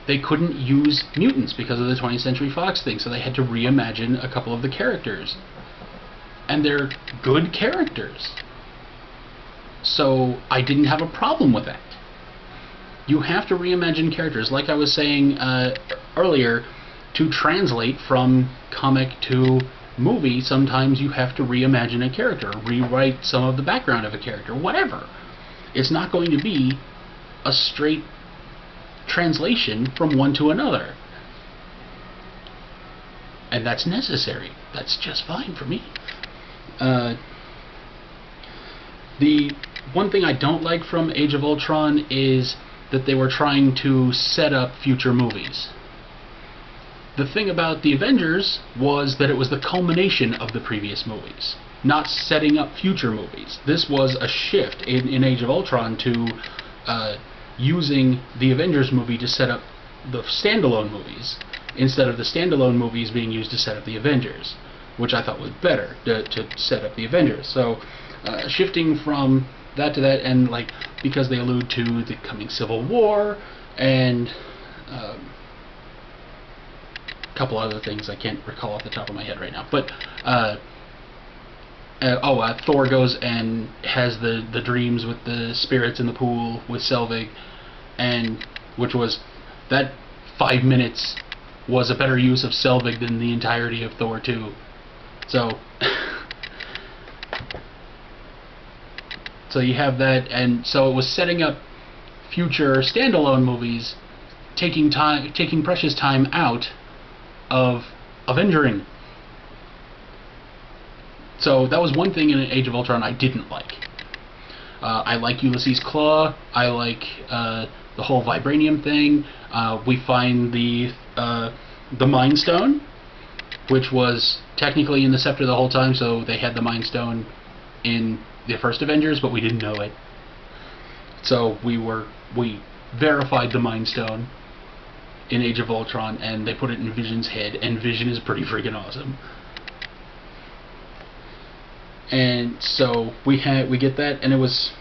they couldn't use mutants because of the 20th Century Fox thing, so they had to reimagine a couple of the characters. And they're good characters. So I didn't have a problem with that. You have to reimagine characters. Like I was saying earlier, to translate from comic to movie, sometimes you have to reimagine a character, rewrite some of the background of a character, whatever. It's not going to be a straight translation from one to another. And that's necessary. That's just fine for me. The one thing I don't like from Age of Ultron is that they were trying to set up future movies. The thing about the Avengers was that it was the culmination of the previous movies, not setting up future movies. This was a shift in Age of Ultron to using the Avengers movie to set up the standalone movies, instead of the standalone movies being used to set up the Avengers, which I thought was better to set up the Avengers. So shifting from that to that, and like because they allude to the coming Civil War and a couple other things I can't recall off the top of my head right now, but Thor goes and has the dreams with the spirits in the pool with Selvig, and which was that 5 minutes was a better use of Selvig than the entirety of Thor 2. So so you have that, and so it was setting up future standalone movies, taking precious time out of Avengering. So that was one thing in Age of Ultron I didn't like. I like Ulysses Claw. I like the whole vibranium thing. We find the Mind Stone, which was technically in the Scepter the whole time, so they had the Mind Stone in the first Avengers, but we didn't know it. So we verified the Mind Stone in Age of Ultron, and they put it in Vision's head, and Vision is pretty freaking awesome. And so we get that, and it was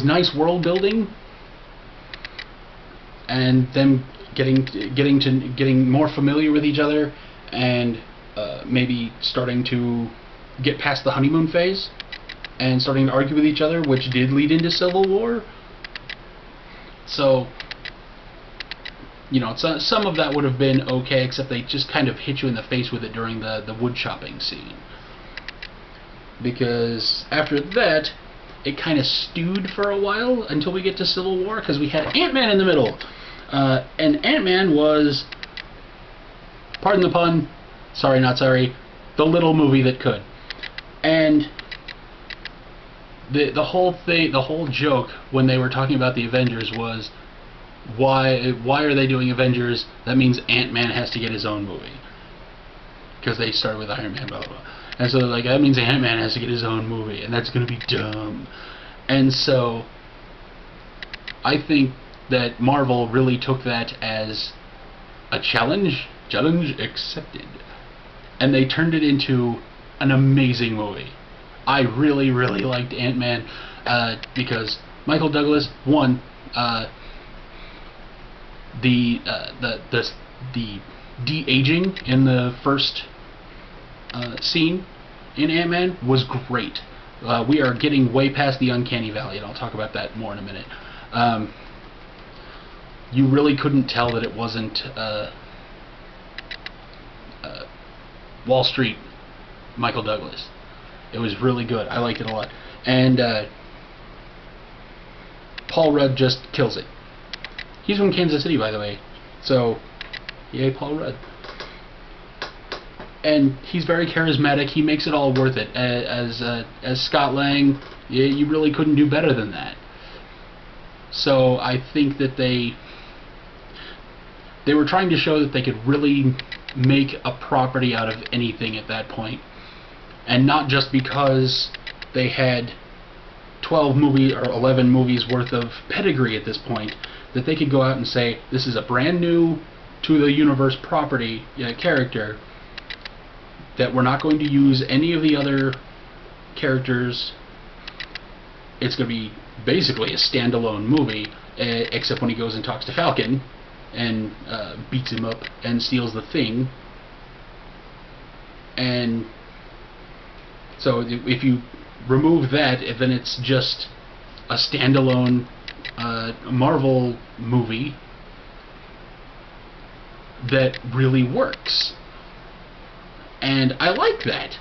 nice world building, and them getting more familiar with each other, and maybe starting to get past the honeymoon phase and starting to argue with each other, which did lead into Civil War. So, you know, some of that would have been okay, except they just kind of hit you in the face with it during the wood chopping scene. Because after that, it kind of stewed for a while until we get to Civil War, because we had Ant-Man in the middle. And Ant-Man was, pardon the pun, sorry not sorry, the little movie that could. And the whole thing, the whole joke when they were talking about the Avengers was, why are they doing Avengers? That means Ant-Man has to get his own movie, because they started with Iron Man, blah blah blah. And so like, that means Ant-Man has to get his own movie, and that's gonna be dumb. And so I think that Marvel really took that as a challenge accepted, and they turned it into an amazing movie. I really liked Ant-Man because Michael Douglas, one, the de-aging in the first scene in Ant-Man was great. We are getting way past the uncanny valley, and I'll talk about that more in a minute. You really couldn't tell that it wasn't Wall Street Michael Douglas. It was really good. I liked it a lot. And Paul Rudd just kills it. He's from Kansas City, by the way. So, yay, Paul Rudd. And he's very charismatic. He makes it all worth it. As Scott Lang, you really couldn't do better than that. So I think that they were trying to show that they could really make a property out of anything at that point, and not just because they had 12 movies or 11 movies worth of pedigree at this point, that they could go out and say, this is a brand new to the universe property, character, that we're not going to use any of the other characters. It's going to be basically a standalone movie, except when he goes and talks to Falcon and beats him up and steals the thing. And so if you remove that, then it's just a standalone Marvel movie that really works. And I like that.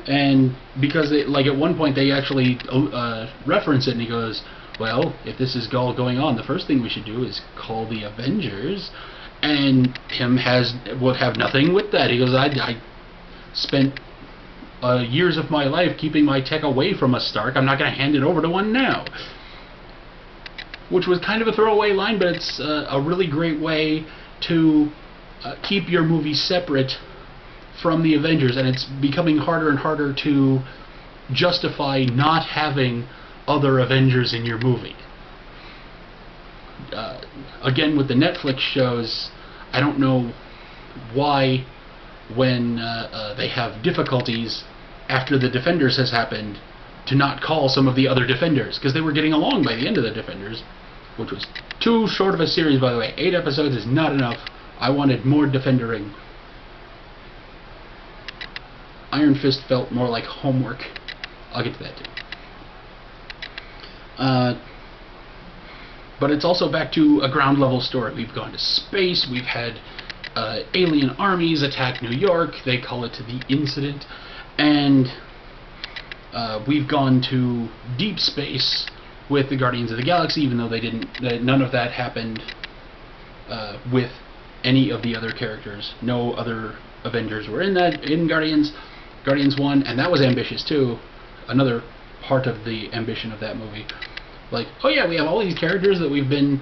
And because like at one point they actually reference it, and he goes, well, if this is all going on, the first thing we should do is call the Avengers. And Pym would have nothing with that. He goes, I spent years of my life keeping my tech away from a Stark. I'm not going to hand it over to one now. Which was kind of a throwaway line, but it's a really great way to keep your movie separate from the Avengers, and it's becoming harder and harder to justify not having other Avengers in your movie. Again, with the Netflix shows, I don't know why when they have difficulties after the Defenders has happened to not call some of the other Defenders, because they were getting along by the end of the Defenders, which was too short of a series, by the way. 8 episodes is not enough. I wanted more Defendering. Iron Fist felt more like homework. I'll get to that too. But it's also back to a ground level story. We've gone to space, we've had alien armies attack New York, they call it the Incident, and we've gone to deep space with the Guardians of the Galaxy, even though none of that happened with any of the other characters. No other Avengers were in Guardians. Guardians 1, and that was ambitious too. Another part of the ambition of that movie. Like, oh yeah, we have all these characters that we've been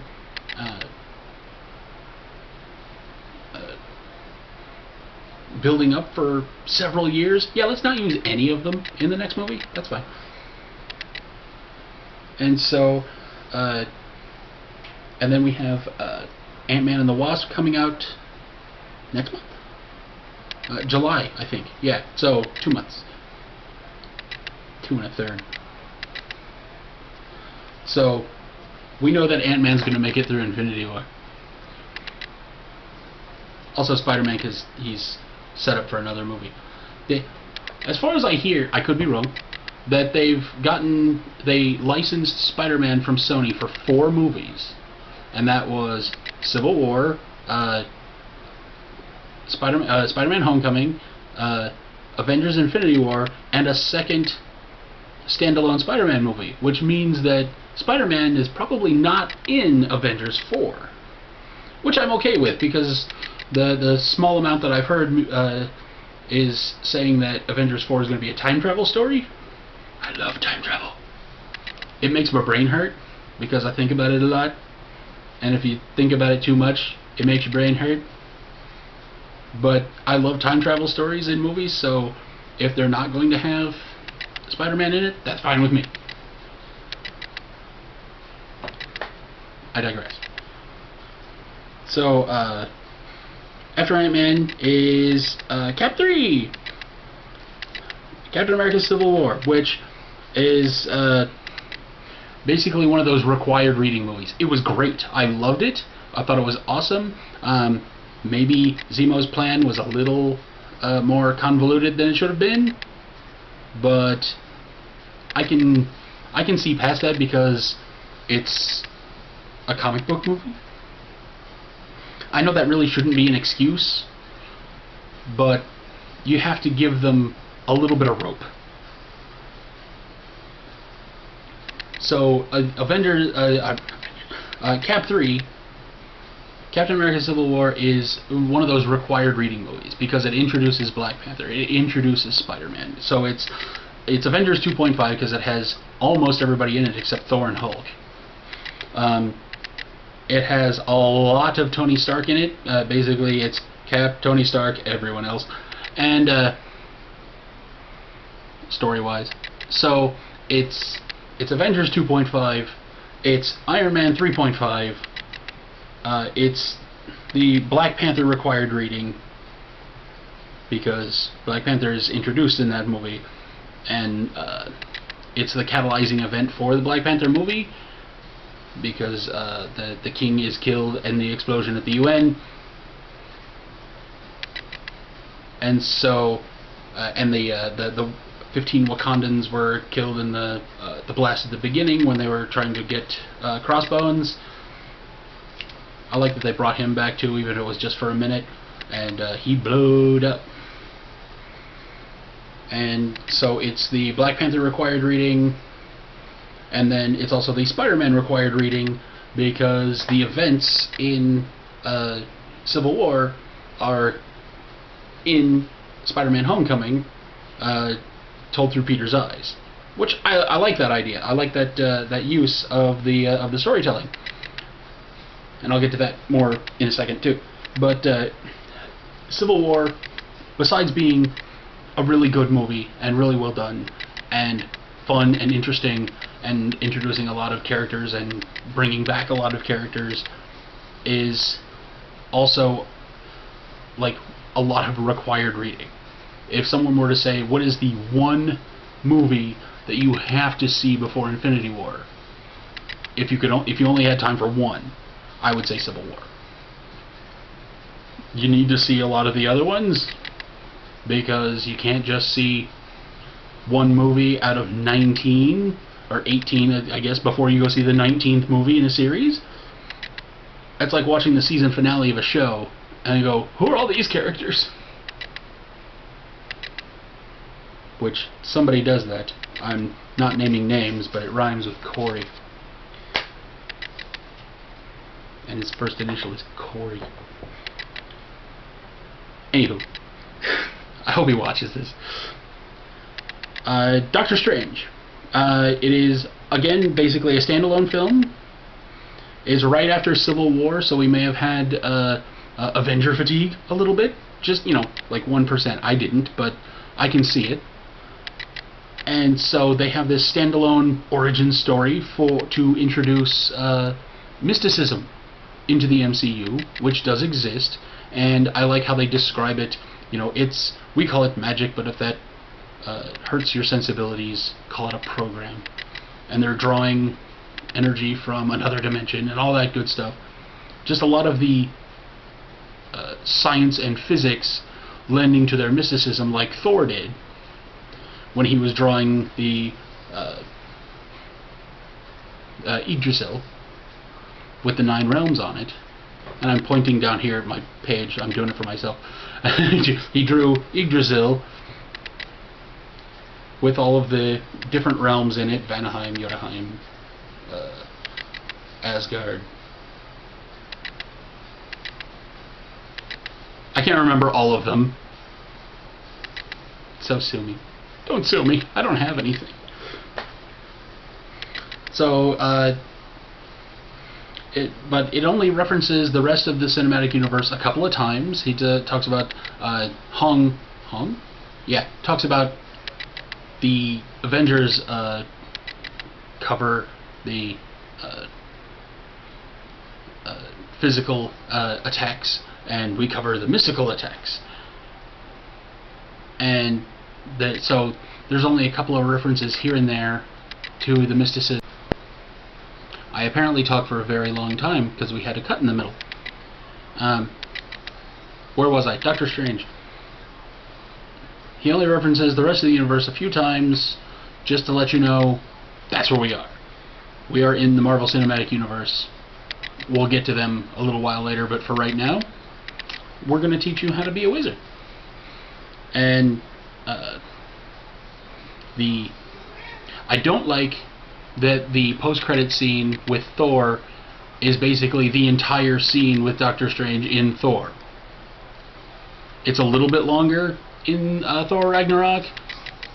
building up for several years. Yeah, let's not use any of them in the next movie. That's fine. And so, and then we have Ant-Man and the Wasp coming out next month? July, I think. Yeah, so 2 months. 2 1/3. So, we know that Ant-Man's going to make it through Infinity War. Also Spider-Man, because he's set up for another movie. As far as I hear, I could be wrong, that they licensed Spider-Man from Sony for 4 movies. And that was Civil War, Spider-Man Homecoming, Avengers Infinity War, and a second standalone Spider-Man movie, which means that Spider-Man is probably not in Avengers 4, which I'm okay with, because the small amount that I've heard is saying that Avengers 4 is going to be a time travel story. I love time travel. It makes my brain hurt, because I think about it a lot, and if you think about it too much, it makes your brain hurt. But I love time travel stories in movies, so if they're not going to have Spider-Man in it, that's fine with me. I digress. So, after Ant-Man is Cap 3! Captain America Civil War, which is basically one of those required reading movies. It was great. I loved it. I thought it was awesome. Maybe Zemo's plan was a little more convoluted than it should have been, but I can see past that because it's a comic book movie. I know that really shouldn't be an excuse, but you have to give them a little bit of rope. So, Cap 3, Captain America Civil War, is one of those required reading movies because it introduces Black Panther, it introduces Spider-Man. So it's Avengers 2.5 because it has almost everybody in it except Thor and Hulk. It has a lot of Tony Stark in it. Basically, it's Cap, Tony Stark, everyone else, and story-wise. So it's Avengers 2.5. It's Iron Man 3.5. It's the Black Panther required reading because Black Panther is introduced in that movie, and it's the catalyzing event for the Black Panther movie because the king is killed in the explosion at the UN, and so and the 15 Wakandans were killed in the blast at the beginning when they were trying to get Crossbones. I like that they brought him back too, even if it was just for a minute, and he blowed up. And so it's the Black Panther required reading, and then it's also the Spider-Man required reading because the events in Civil War are in Spider-Man Homecoming, told through Peter's eyes, which I like that idea. I like that use of the storytelling, and I'll get to that more in a second too. But Civil War, besides being a really good movie and really well done and fun and interesting, and introducing a lot of characters and bringing back a lot of characters is also like a lot of required reading. If someone were to say, what is the one movie that you have to see before Infinity War, if you only had time for one, I would say Civil War. You need to see a lot of the other ones, because you can't just see one movie out of 19 or 18, I guess, before you go see the 19th movie in a series. It's like watching the season finale of a show and you go, who are all these characters? Which somebody does that. I'm not naming names, but it rhymes with Corey. And his first initial is Corey. Anywho, I hope he watches this. Doctor Strange. It is, again, basically a standalone film. It's right after Civil War, so we may have had Avenger fatigue a little bit. Just, like 1%. I didn't, but I can see it. And so they have this standalone origin story to introduce mysticism into the MCU, which does exist, and I like how they describe it. We call it magic, but if that hurts your sensibilities, call it a program. And they're drawing energy from another dimension and all that good stuff. Just a lot of the science and physics lending to their mysticism, like Thor did when he was drawing the Yggdrasil with the 9 realms on it. And I'm pointing down here at my page, I'm doing it for myself. He drew Yggdrasil with all of the different realms in it: Vanaheim, Jotunheim, Asgard. I can't remember all of them, so sue me. Don't sue me, I don't have anything. So, but it only references the rest of the cinematic universe a couple of times. He talks about Hong? Yeah, talks about the Avengers cover the physical attacks, and we cover the mystical attacks. And so there's only a couple of references here and there to the mysticism. I apparently talked for a very long time because we had a cut in the middle. Where was I? Doctor Strange. He only references the rest of the universe a few times just to let you know that's where we are. We are in the Marvel Cinematic Universe. We'll get to them a little while later, but for right now, we're going to teach you how to be a wizard. And I don't like that the post-credit scene with Thor is basically the entire scene with Doctor Strange in Thor. It's a little bit longer in Thor Ragnarok,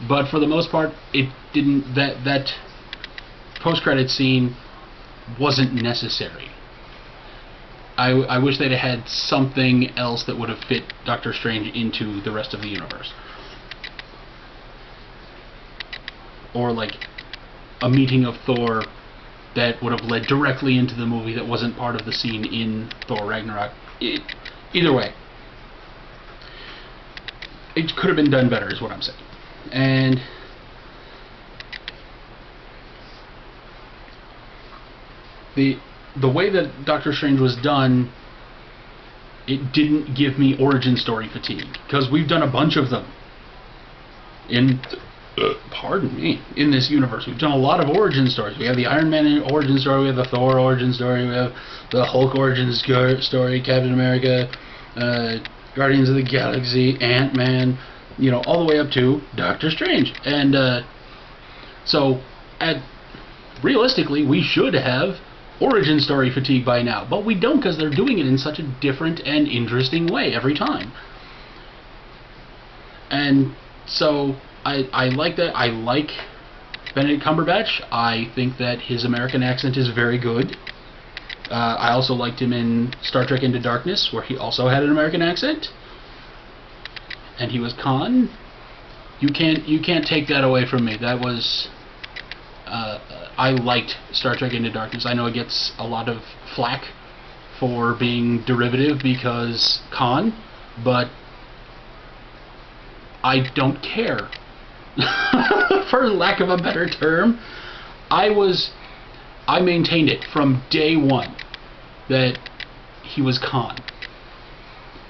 but for the most part, it didn't. That post-credit scene wasn't necessary. I wish they'd have had something else that would have fit Doctor Strange into the rest of the universe, or like a meeting of Thor that would have led directly into the movie that wasn't part of the scene in Thor Ragnarok. Either way, it could have been done better, is what I'm saying. And the way that Doctor Strange was done, it didn't give me origin story fatigue, because we've done a bunch of them in in this universe. We've done a lot of origin stories. We have the Iron Man origin story, we have the Thor origin story, we have the Hulk origin story, Captain America, Guardians of the Galaxy, Ant-Man, all the way up to Doctor Strange. And so, realistically, we should have origin story fatigue by now, but we don't, because they're doing it in such a different and interesting way every time. And so I like that. I like Benedict Cumberbatch. I think that his American accent is very good. I also liked him in Star Trek Into Darkness, where he also had an American accent, and he was Khan. You can't take that away from me. That was I liked Star Trek Into Darkness. I know it gets a lot of flack for being derivative because Khan, but I don't care. For lack of a better term, I maintained it from day one that he was Khan.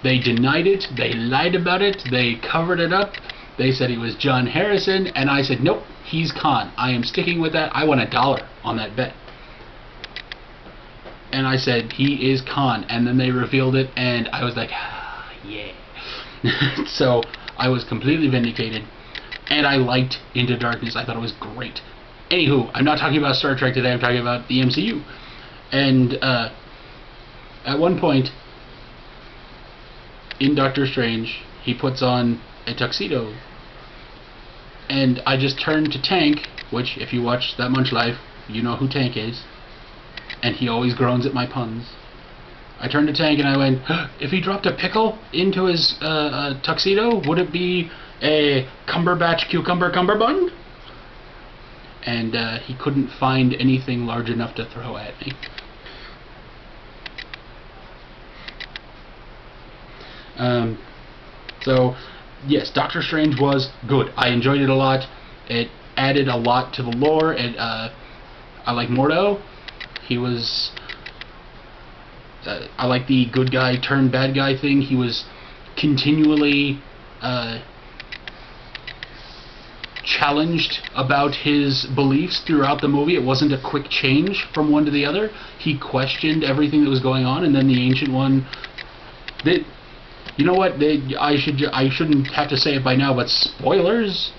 They denied it, they lied about it, they covered it up, they said he was John Harrison, and I said, nope, he's Khan. I am sticking with that. I won $1 on that bet. And I said, he is Khan, and then they revealed it, and I was like, ah, yeah. So, I was completely vindicated, and I liked Into Darkness. I thought it was great. Anywho, I'm not talking about Star Trek today, I'm talking about the MCU. And, at one point, in Doctor Strange, he puts on a tuxedo, and I just turned to Tank, which, if you watch That Much Life, you know who Tank is, and he always groans at my puns. I turned to Tank and I went, if he dropped a pickle into his tuxedo, would it be a Cumberbatch cucumber cummerbund? And he couldn't find anything large enough to throw at me. So, yes, Doctor Strange was good. I enjoyed it a lot. It added a lot to the lore. I like Mordo. He was... I like the good guy turned bad guy thing. He was continually challenged about his beliefs throughout the movie. It wasn't a quick change from one to the other. He questioned everything that was going on, and then the Ancient One... You know what? I shouldn't have to say it by now, but spoilers.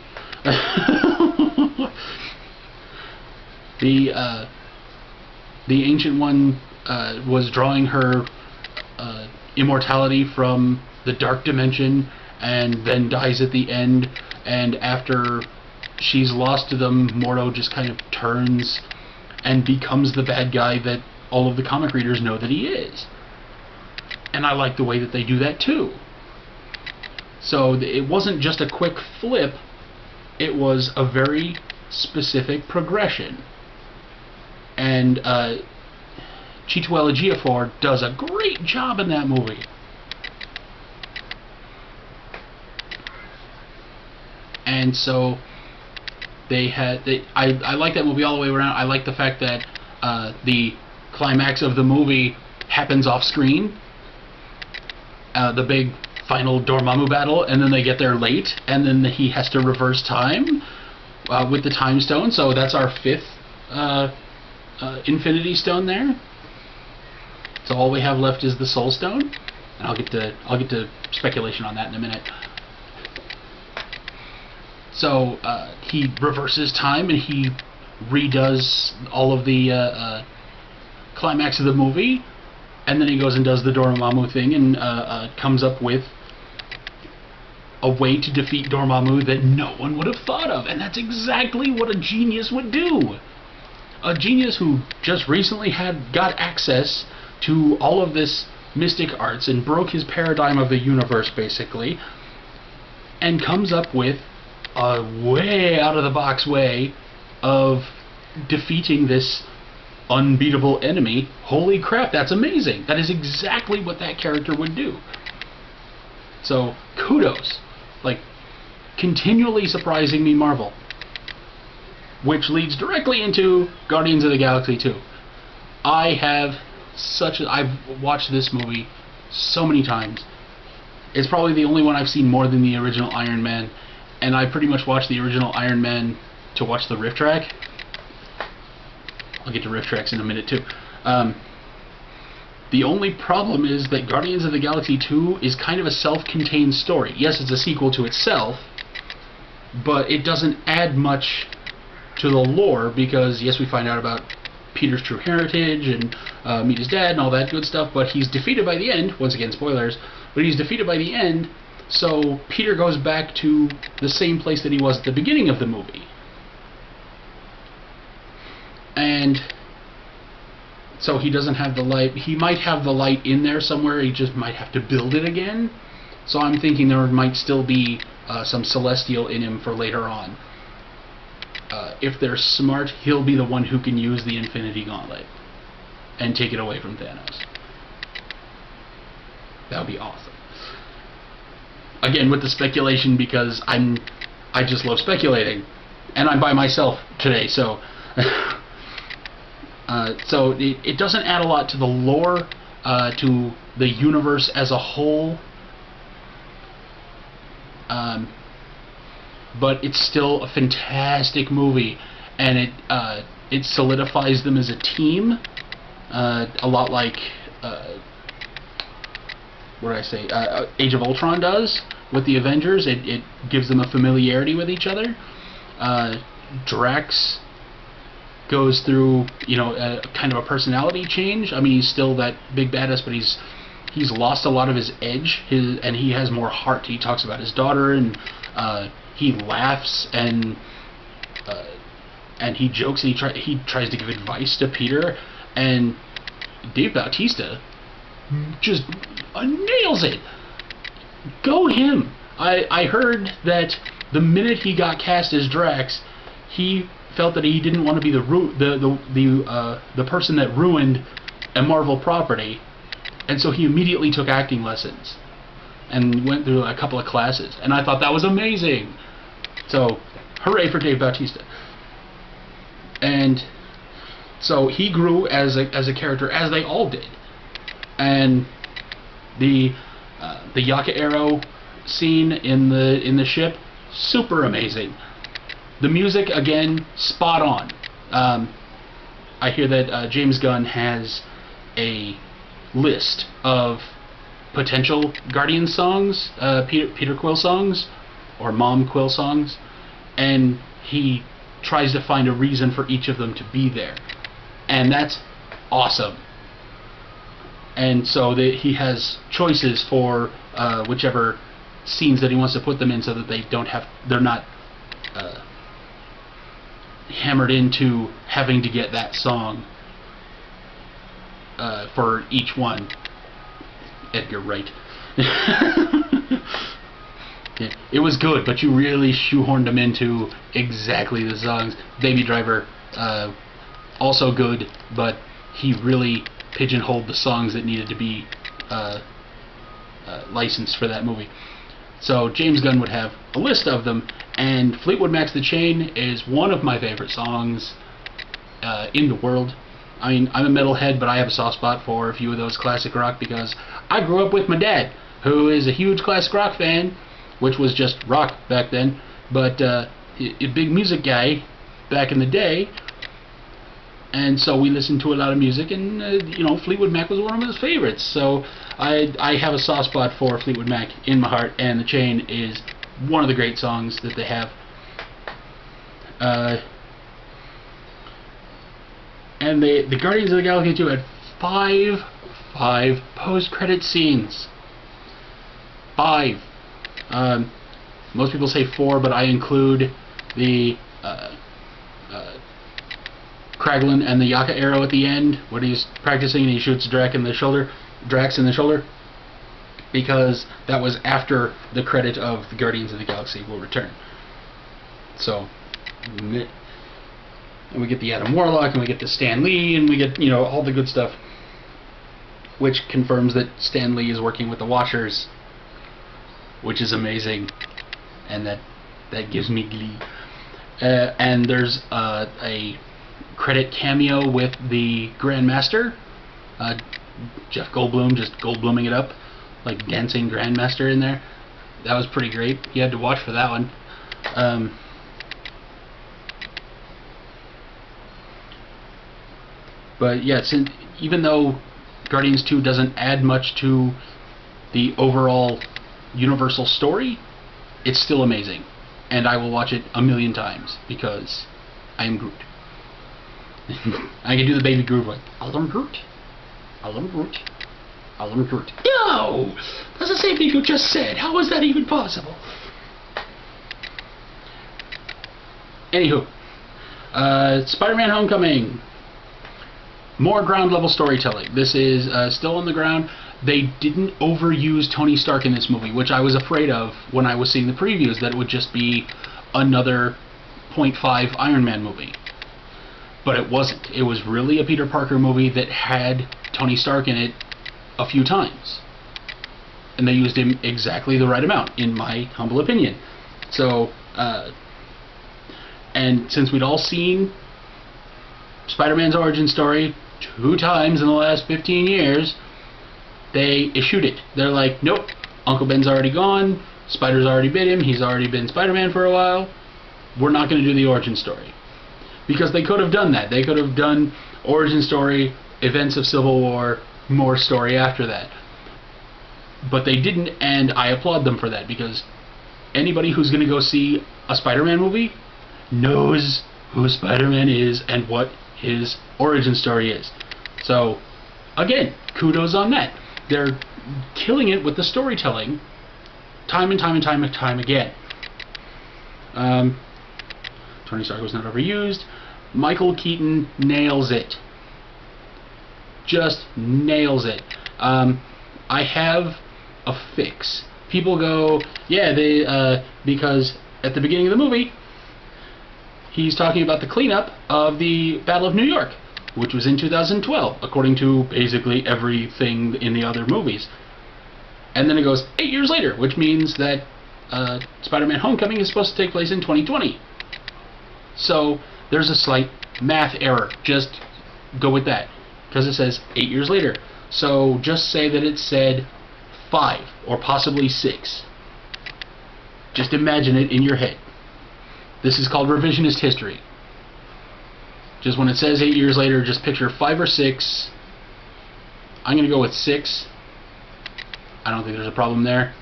The Ancient One was drawing her immortality from the dark dimension, and then dies at the end. And after she's lost to them, Mordo just kind of turns and becomes the bad guy that all of the comic readers know that he is. And I like the way that they do that too. So it wasn't just a quick flip, it was a very specific progression. And Chiwetel Ejiofor does a great job in that movie. And so I like that movie all the way around. I like the fact that the climax of the movie happens off screen. The big final Dormammu battle, and then they get there late, and then he has to reverse time with the Time Stone. So that's our 5th Infinity Stone there. So all we have left is the Soul Stone, and I'll get to speculation on that in a minute. So he reverses time, and he redoes all of the climax of the movie. And then he goes and does the Dormammu thing and comes up with a way to defeat Dormammu that no one would have thought of. And that's exactly what a genius would do. A genius who just recently got access to all of this mystic arts and broke his paradigm of the universe, basically, and comes up with a way out-of-the-box way of defeating this unbeatable enemy. Holy crap, that's amazing. That is exactly what that character would do. So, kudos. Like, continually surprising me, Marvel. Which leads directly into Guardians of the Galaxy 2. I've watched this movie so many times. It's probably the only one I've seen more than the original Iron Man, and I pretty much watched the original Iron Man to watch the riff track. I'll get to riff tracks in a minute too. The only problem is that Guardians of the Galaxy 2 is kind of a self-contained story. Yes, it's a sequel to itself, but it doesn't add much to the lore, because yes, we find out about Peter's true heritage and meet his dad and all that good stuff, but he's defeated by the end. Once again, spoilers, but he's defeated by the end, so Peter goes back to the same place that he was at the beginning of the movie. And so he doesn't have the light. He might have the light in there somewhere, he just might have to build it again. So I'm thinking there might still be some celestial in him for later on. if they're smart, he'll be the one who can use the Infinity Gauntlet and take it away from Thanos. That would be awesome. Again, with the speculation, because I just love speculating, and I'm by myself today, so so it doesn't add a lot to the lore, to the universe as a whole, but it's still a fantastic movie, and it solidifies them as a team, a lot like what did I say? Age of Ultron does with the Avengers. It gives them a familiarity with each other. Drax goes through, you know, kind of a personality change. I mean, he's still that big badass, but he's lost a lot of his edge, and he has more heart. He talks about his daughter, and he laughs, and he jokes, and he tries to give advice to Peter, and Dave Bautista just nails it. Go him. I heard that the minute he got cast as Drax, he felt that he didn't want to be the person that ruined a Marvel property, and so he immediately took acting lessons and went through a couple of classes, and I thought that was amazing. So hooray for Dave Bautista. And so he grew as a character, as they all did. And the Yaka Arrow scene in the ship, super amazing. The music, again, spot on. I hear that James Gunn has a list of potential Guardian songs, Peter Quill songs, or Mom Quill songs, and he tries to find a reason for each of them to be there. And that's awesome. And so he has choices for whichever scenes that he wants to put them in, so that they're not hammered into having to get that song for each one. Edgar Wright. It was good, but you really shoehorned them into exactly the songs. Baby Driver, also good, but he really pigeonholed the songs that needed to be licensed for that movie. So James Gunn would have a list of them, and Fleetwood Mac's The Chain is one of my favorite songs in the world. I mean, I'm a metalhead, but I have a soft spot for a few of those classic rock, because I grew up with my dad, who is a huge classic rock fan, which was just rock back then, but a big music guy back in the day. And so we listened to a lot of music, and you know, Fleetwood Mac was one of his favorites. So I have a soft spot for Fleetwood Mac in my heart, and The Chain is one of the great songs that they have. And the Guardians of the Galaxy 2 had five post-credit scenes. 5. Most people say 4, but I include the Kraglin and the Yaka Arrow at the end, when he's practicing and he shoots Drax in the shoulder, because that was after the credit of the Guardians of the Galaxy Will Return. So, and we get the Adam Warlock, and we get the Stan Lee, and we get, you know, all the good stuff, which confirms that Stan Lee is working with the Watchers, which is amazing, and that gives me glee. And there's a credit cameo with the Grandmaster, Jeff Goldblum, just Goldbluming it up, like dancing Grandmaster in there. That was pretty great. You had to watch for that one. But yeah, even though Guardians 2 doesn't add much to the overall Universal story, it's still amazing, and I will watch it a million times, because I am Groot. I can do the Baby Groot voice. I am Groot. I am Groot. I am Groot. No! That's the same thing you just said. How is that even possible? Anywho, Spider-Man Homecoming. More ground level storytelling. This is still on the ground. They didn't overuse Tony Stark in this movie, which I was afraid of when I was seeing the previews, that it would just be another 0.5 Iron Man movie. But it wasn't. It was really a Peter Parker movie that had Tony Stark in it a few times. And they used him exactly the right amount, in my humble opinion. So, and since we'd all seen Spider-Man's origin story 2 times in the last 15 years, they eschewed it. They're like, nope, Uncle Ben's already gone, Spider's already bit him, he's already been Spider-Man for a while, we're not going to do the origin story. Because they could have done that. They could have done origin story, events of Civil War, more story after that. But they didn't, and I applaud them for that, because anybody who's going to go see a Spider-Man movie knows who Spider-Man is and what his origin story is. So, again, kudos on that. They're killing it with the storytelling time and time and time and time again. Tony Stark was not overused. Michael Keaton nails it. Just nails it. I have a fix. People go, yeah, because at the beginning of the movie, he's talking about the cleanup of the Battle of New York, which was in 2012, according to basically everything in the other movies. And then it goes 8 years later, which means that Spider-Man Homecoming is supposed to take place in 2020. So there's a slight math error. Just go with that, because it says 8 years later. So just say that it said 5 or possibly 6. Just imagine it in your head. This is called revisionist history. Just when it says 8 years later, just picture 5 or 6. I'm going to go with 6. I don't think there's a problem there.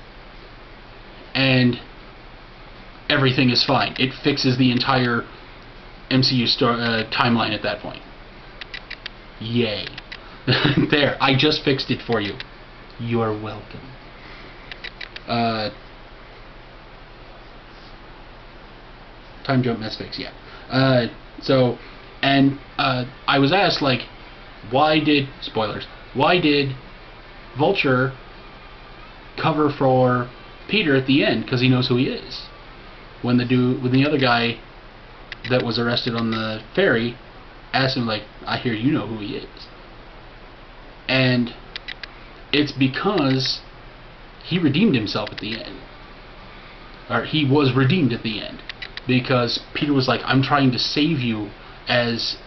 And everything is fine. It fixes the entire MCU timeline at that point. Yay. There, I just fixed it for you. You're welcome. Time jump mess fix, yeah. I was asked, like, spoilers, why did Vulture cover for Peter at the end? Because he knows who he is. When the other guy that was arrested on the ferry asked him, like, I hear you know who he is. And it's because he redeemed himself at the end. Or he was redeemed at the end. Because Peter was like, I'm trying to save you, as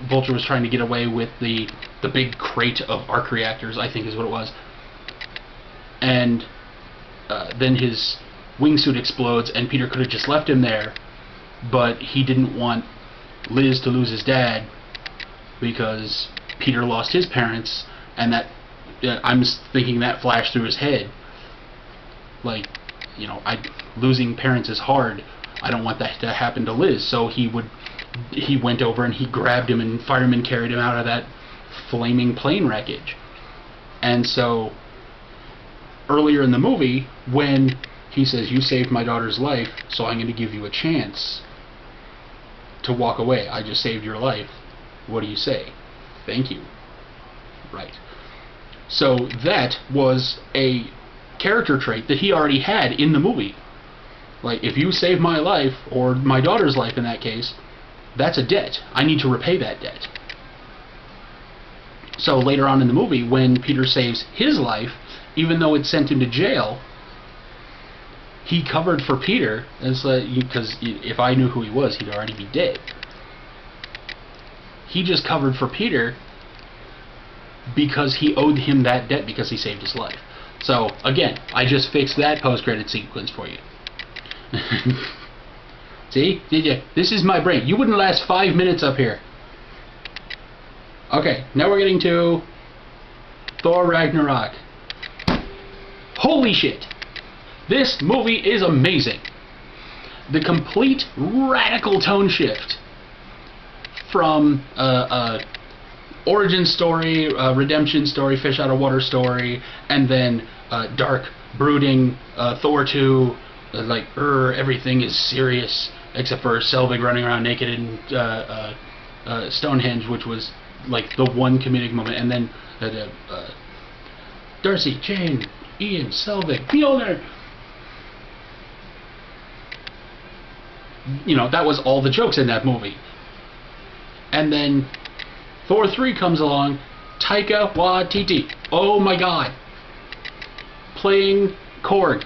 Vulture was trying to get away with the big crate of arc reactors, I think is what it was. And then his wingsuit explodes, and Peter could have just left him there, but he didn't want Liz to lose his dad, because Peter lost his parents, and that I'm thinking that flashed through his head. Like, you know, losing parents is hard. I don't want that to happen to Liz. So he went over and he grabbed him, and firemen carried him out of that flaming plane wreckage. And so earlier in the movie, when he says, you saved my daughter's life, so I'm going to give you a chance to walk away. I just saved your life. What do you say? Thank you. Right. So that was a character trait that he already had in the movie. Like, if you save my life, or my daughter's life in that case, that's a debt. I need to repay that debt. So later on in the movie, when Peter saves his life, even though it sent him to jail, he covered for Peter, because if I knew who he was, he'd already be dead. He just covered for Peter because he owed him that debt because he saved his life. So, again, I just fixed that post-credit sequence for you. See? Did you? This is my brain. You wouldn't last 5 minutes up here. Okay, now we're getting to Thor Ragnarok. Holy shit! This movie is amazing. The complete radical tone shift from origin story, redemption story, fish out of water story, and then dark, brooding Thor 2, everything is serious except for Selvig running around naked in Stonehenge, which was like the one comedic moment, and then Darcy, Jane, Ian, Selvig, Mjolnir. that was all the jokes in that movie. And then Thor 3 comes along, Taika Waititi, oh my god, playing Korg.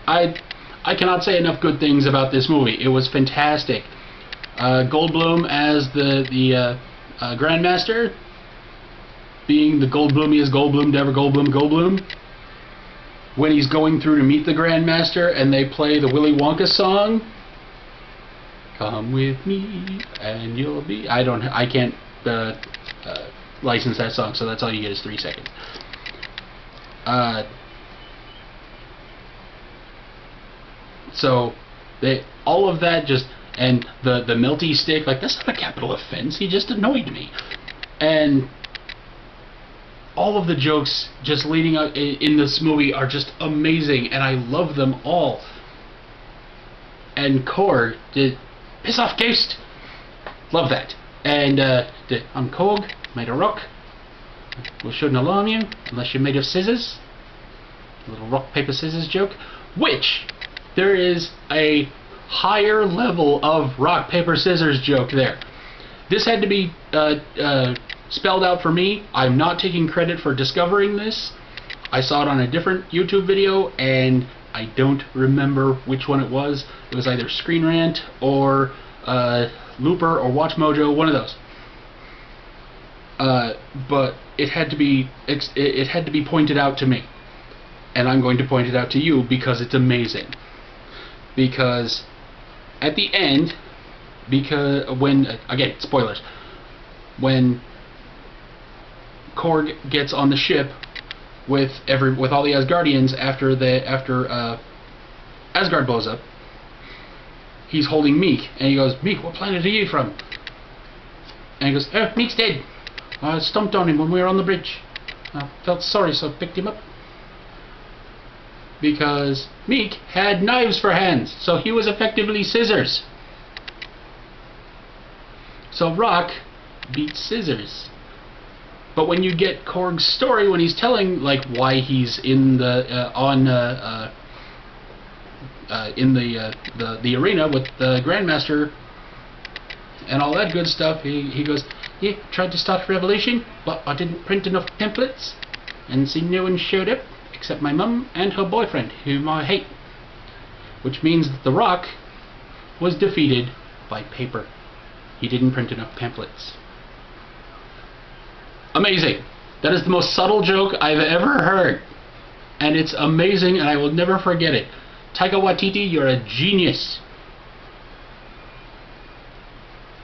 I cannot say enough good things about this movie. It was fantastic. Goldblum as the Grandmaster, being the Goldbloomiest Goldblum to ever Goldblum. When he's going through to meet the Grandmaster and they play the Willy Wonka song, "Come with me and you'll be..." I can't license that song, so that's all you get is 3 seconds. So all of that just, and the melty stick, like, that's not a capital offense, he just annoyed me. And all of the jokes just leading up in this movie are just amazing, and I love them all. And Korg did "Piss off, Ghost." Love that. And "I'm Korg, made of rock. Well, shouldn't alarm you unless you're made of scissors." A little rock, paper, scissors joke, which there is a higher level of rock, paper, scissors joke there. This had to be spelled out for me. I'm not taking credit for discovering this. I saw it on a different YouTube video, and I don't remember which one it was. It was either Screen Rant or Looper or Watch Mojo, one of those. But it had to be pointed out to me, and I'm going to point it out to you because it's amazing. Because at the end, when again, spoilers, when Korg gets on the ship with all the Asgardians after Asgard blows up, he's holding Meek, and he goes, "Meek, what planet are you from?" And he goes, "Oh, Meek's dead. I stomped on him when we were on the bridge. I felt sorry, so I picked him up." Because Meek had knives for hands, so he was effectively scissors. So rock beats scissors. But when you get Korg's story, when he's telling like why he's in the the arena with the Grandmaster and all that good stuff, he goes, "Yeah, tried to start a revolution, but I didn't print enough templates, and see no one showed up except my mum and her boyfriend, whom I hate." Which means that The Rock was defeated by paper. He didn't print enough pamphlets. Amazing. That is the most subtle joke I've ever heard. And it's amazing, and I will never forget it. Taika Waititi, you're a genius.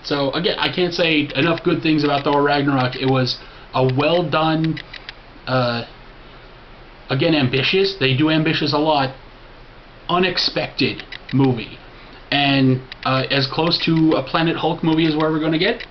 So, again, I can't say enough good things about Thor Ragnarok. It was a well done, again, ambitious. They do ambitious a lot. Unexpected movie. And as close to a Planet Hulk movie as we're ever going to get.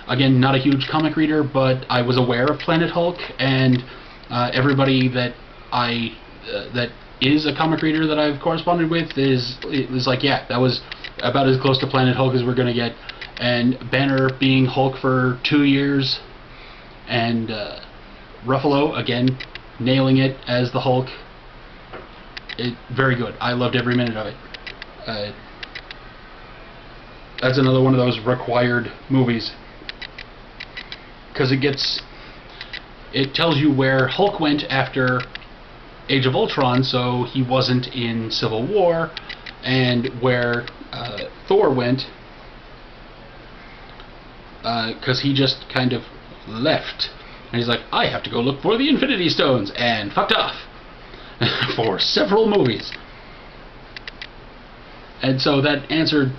Again, not a huge comic reader, but I was aware of Planet Hulk, and everybody that that is a comic reader that I've corresponded with it was like, yeah, that was about as close to Planet Hulk as we're going to get. And Banner being Hulk for 2 years, and Ruffalo, again, nailing it as the Hulk. Very good. I loved every minute of it. That's another one of those required movies, because it tells you where Hulk went after Age of Ultron, so he wasn't in Civil War, and where Thor went, because he just kind of left, and he's like, I have to go look for the Infinity Stones, and fucked off for several movies. And so that answered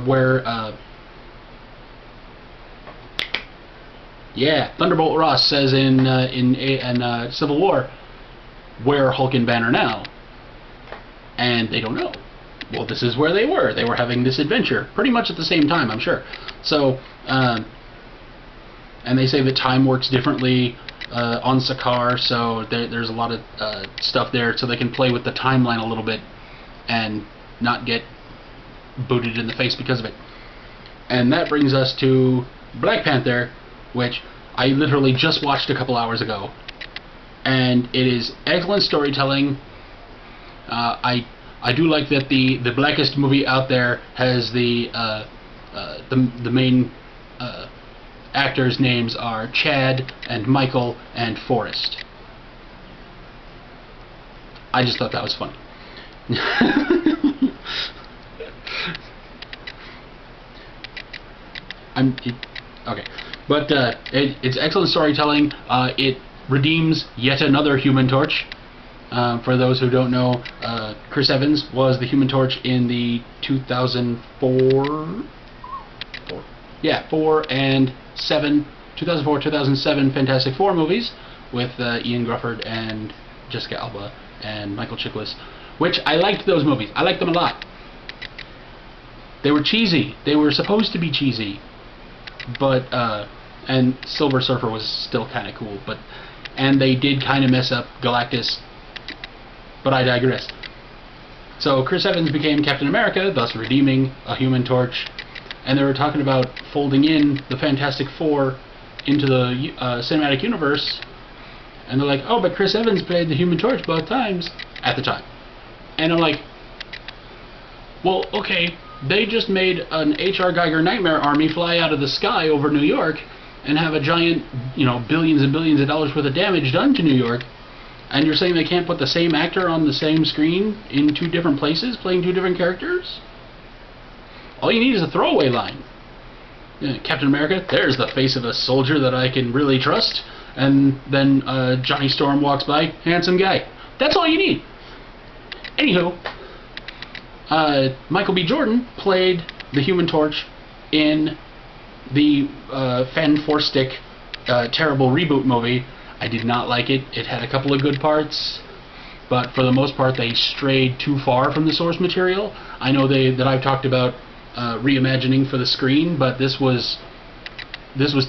where Thunderbolt Ross says in Civil War, where Hulk and Banner now? And they don't know. Well, this is where they were. They were having this adventure pretty much at the same time, I'm sure. So, and they say that time works differently on Sakaar, so there's a lot of stuff there, so they can play with the timeline a little bit and not get booted in the face because of it. And that brings us to Black Panther, which I literally just watched a couple hours ago, and it is excellent storytelling. I do like that the blackest movie out there has the main actors' names are Chad and Michael and Forrest. I just thought that was funny. Okay, but it's excellent storytelling. It redeems yet another Human Torch. For those who don't know, Chris Evans was the Human Torch in the 2004 and 2007 Fantastic Four movies with Ian Grufford and Jessica Alba and Michael Chiklis, which I liked those movies. I liked them a lot. They were cheesy. They were supposed to be cheesy, but and Silver Surfer was still kind of cool, and they did kind of mess up Galactus. But I digress. So Chris Evans became Captain America, thus redeeming a Human Torch, and they were talking about folding in the Fantastic Four into the cinematic universe, and they're like, oh, but Chris Evans played the Human Torch both times at the time. And I'm like, well, okay, they just made an H.R. Geiger nightmare army fly out of the sky over New York and have a giant, billions and billions of dollars worth of damage done to New York. And you're saying they can't put the same actor on the same screen in two different places, playing two different characters? All you need is a throwaway line. Captain America, there's the face of a soldier that I can really trust. And then Johnny Storm walks by, handsome guy. That's all you need. Anywho, Michael B. Jordan played the Human Torch in the Fan Four Stick terrible reboot movie. I did not like it. It had a couple of good parts, but for the most part they strayed too far from the source material. I know that I've talked about reimagining for the screen, but this was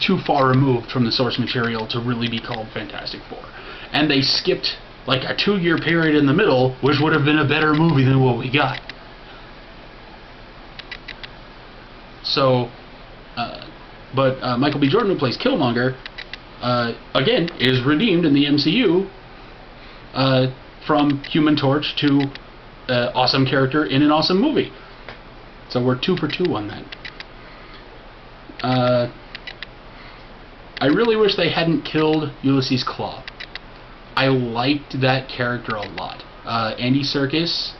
too far removed from the source material to really be called Fantastic Four. And they skipped like a 2-year period in the middle, which would have been a better movie than what we got. So, but Michael B. Jordan, who plays Killmonger, again, is redeemed in the MCU from Human Torch to awesome character in an awesome movie. So we're 2 for 2 on that. I really wish they hadn't killed Ulysses Klaue. I liked that character a lot. Andy Serkis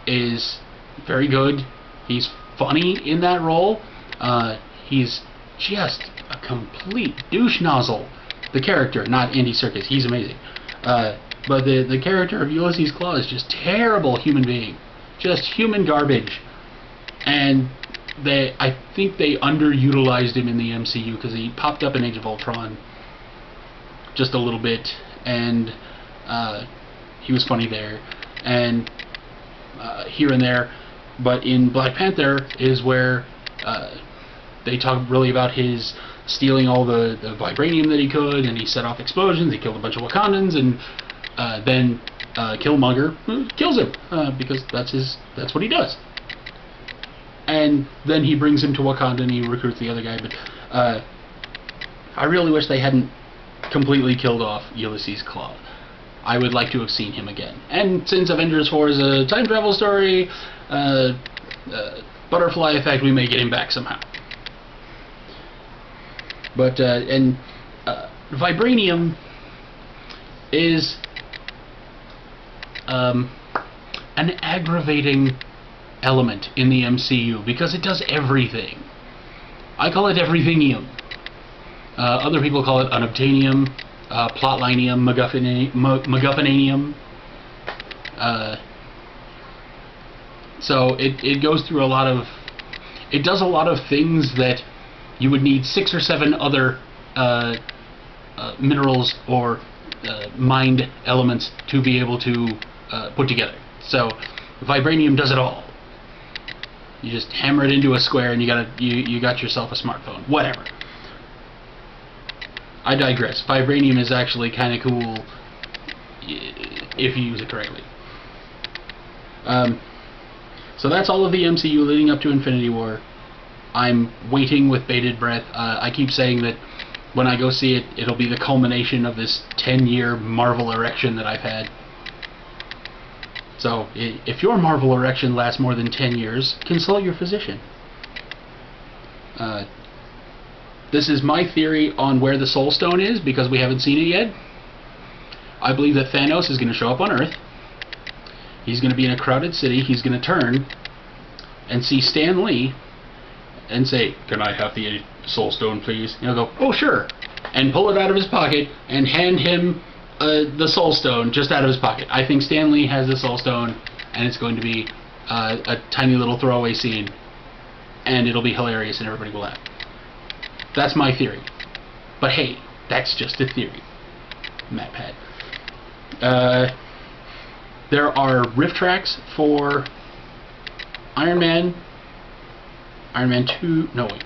is very good. He's funny in that role. He's just a complete douche nozzle. The character, not Andy Serkis, he's amazing. But the character of Ulysses Klaue is just terrible human being. Just human garbage. And I think they underutilized him in the MCU because he popped up in Age of Ultron just a little bit, and he was funny there, and here and there. But in Black Panther is where they talk really about his stealing all the vibranium that he could, and he set off explosions, he killed a bunch of Wakandans, and then Killmonger kills him, because that's what he does. And then he brings him to Wakanda and he recruits the other guy, but I really wish they hadn't completely killed off Ulysses Klaue. I would like to have seen him again. And since Avengers 4 is a time travel story, butterfly effect, we may get him back somehow. But vibranium is an aggravating element in the MCU because it does everything. I call it everythingium. Other people call it unobtainium, plotlineium, MacGuffinanium. So it goes through a lot of... It does a lot of things that you would need 6 or 7 other minerals or mined elements to be able to put together. So vibranium does it all. You just hammer it into a square and you got yourself a smartphone. Whatever. I digress. Vibranium is actually kind of cool if you use it correctly. So that's all of the MCU leading up to Infinity War. I'm waiting with bated breath. I keep saying that when I go see it, it'll be the culmination of this 10-year Marvel erection that I've had. So, if your Marvel erection lasts more than 10 years, consult your physician. This is my theory on where the Soul Stone is, because we haven't seen it yet. I believe that Thanos is going to show up on Earth. He's going to be in a crowded city. He's going to turn and see Stan Lee and say, "Can I have the Soul Stone, please?" And he'll go, "Oh, sure," and pull it out of his pocket and hand him the Soul Stone just out of his pocket. I think Stan Lee has the Soul Stone, and it's going to be a tiny little throwaway scene, and it'll be hilarious and everybody will laugh. That's my theory. But hey, that's just a theory. MatPat. There are riff tracks for Iron Man, Iron Man 2, no wait,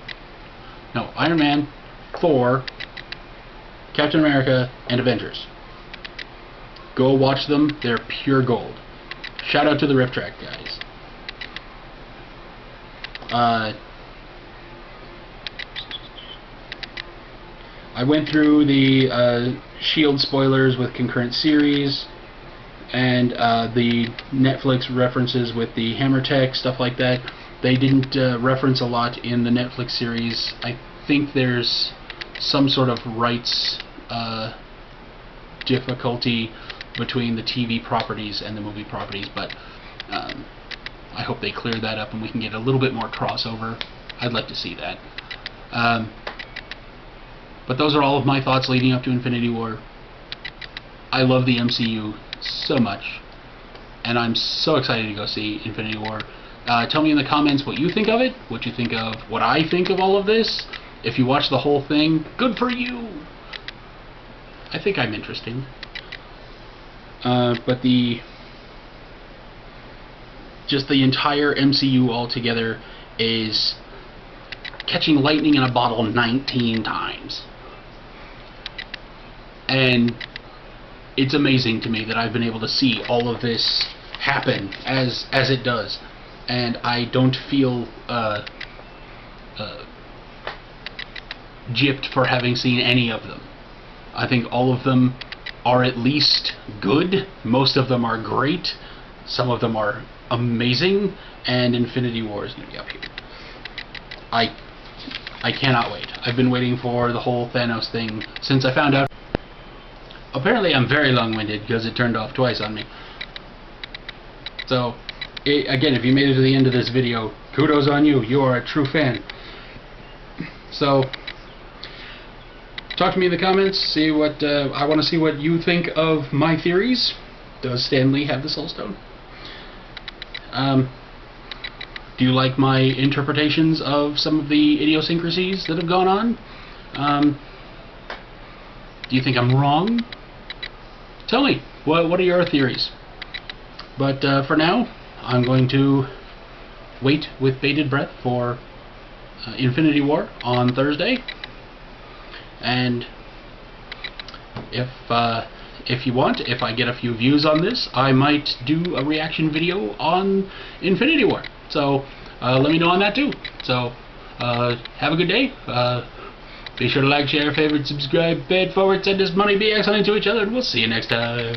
no, Iron Man, Thor, Captain America, and Avengers. Go watch them, they're pure gold. Shout out to the riff track guys. I went through the S.H.I.E.L.D. spoilers with concurrent series, and the Netflix references with the Hammer Tech, stuff like that. They didn't reference a lot in the Netflix series. I think there's some sort of rights difficulty between the TV properties and the movie properties, but I hope they clear that up and we can get a little bit more crossover. I'd like to see that. But those are all of my thoughts leading up to Infinity War. I love the MCU so much, and I'm so excited to go see Infinity War. Tell me in the comments what you think of it, what you think of what I think of all of this. If you watch the whole thing, good for you! I think I'm interesting. But just the entire MCU altogether is catching lightning in a bottle 19 times. And it's amazing to me that I've been able to see all of this happen as it does, and I don't feel gypped for having seen any of them. I think all of them are at least good. Most of them are great. Some of them are amazing, and Infinity War is going to be up here. I cannot wait. I've been waiting for the whole Thanos thing since I found out. Apparently I'm very long-winded because it turned off twice on me. So, again, if you made it to the end of this video, kudos on you. You are a true fan. So, talk to me in the comments. See what I want to see what you think of my theories. Does Stan Lee have the Soul Stone? Do you like my interpretations of some of the idiosyncrasies that have gone on? Do you think I'm wrong? Tell me, what are your theories? But for now, I'm going to wait with bated breath for Infinity War on Thursday. And if you want, if I get a few views on this, I might do a reaction video on Infinity War. So let me know on that too. So have a good day. Be sure to like, share, favorite, subscribe, pay it forward, send us money, be excellent to each other, and we'll see you next time.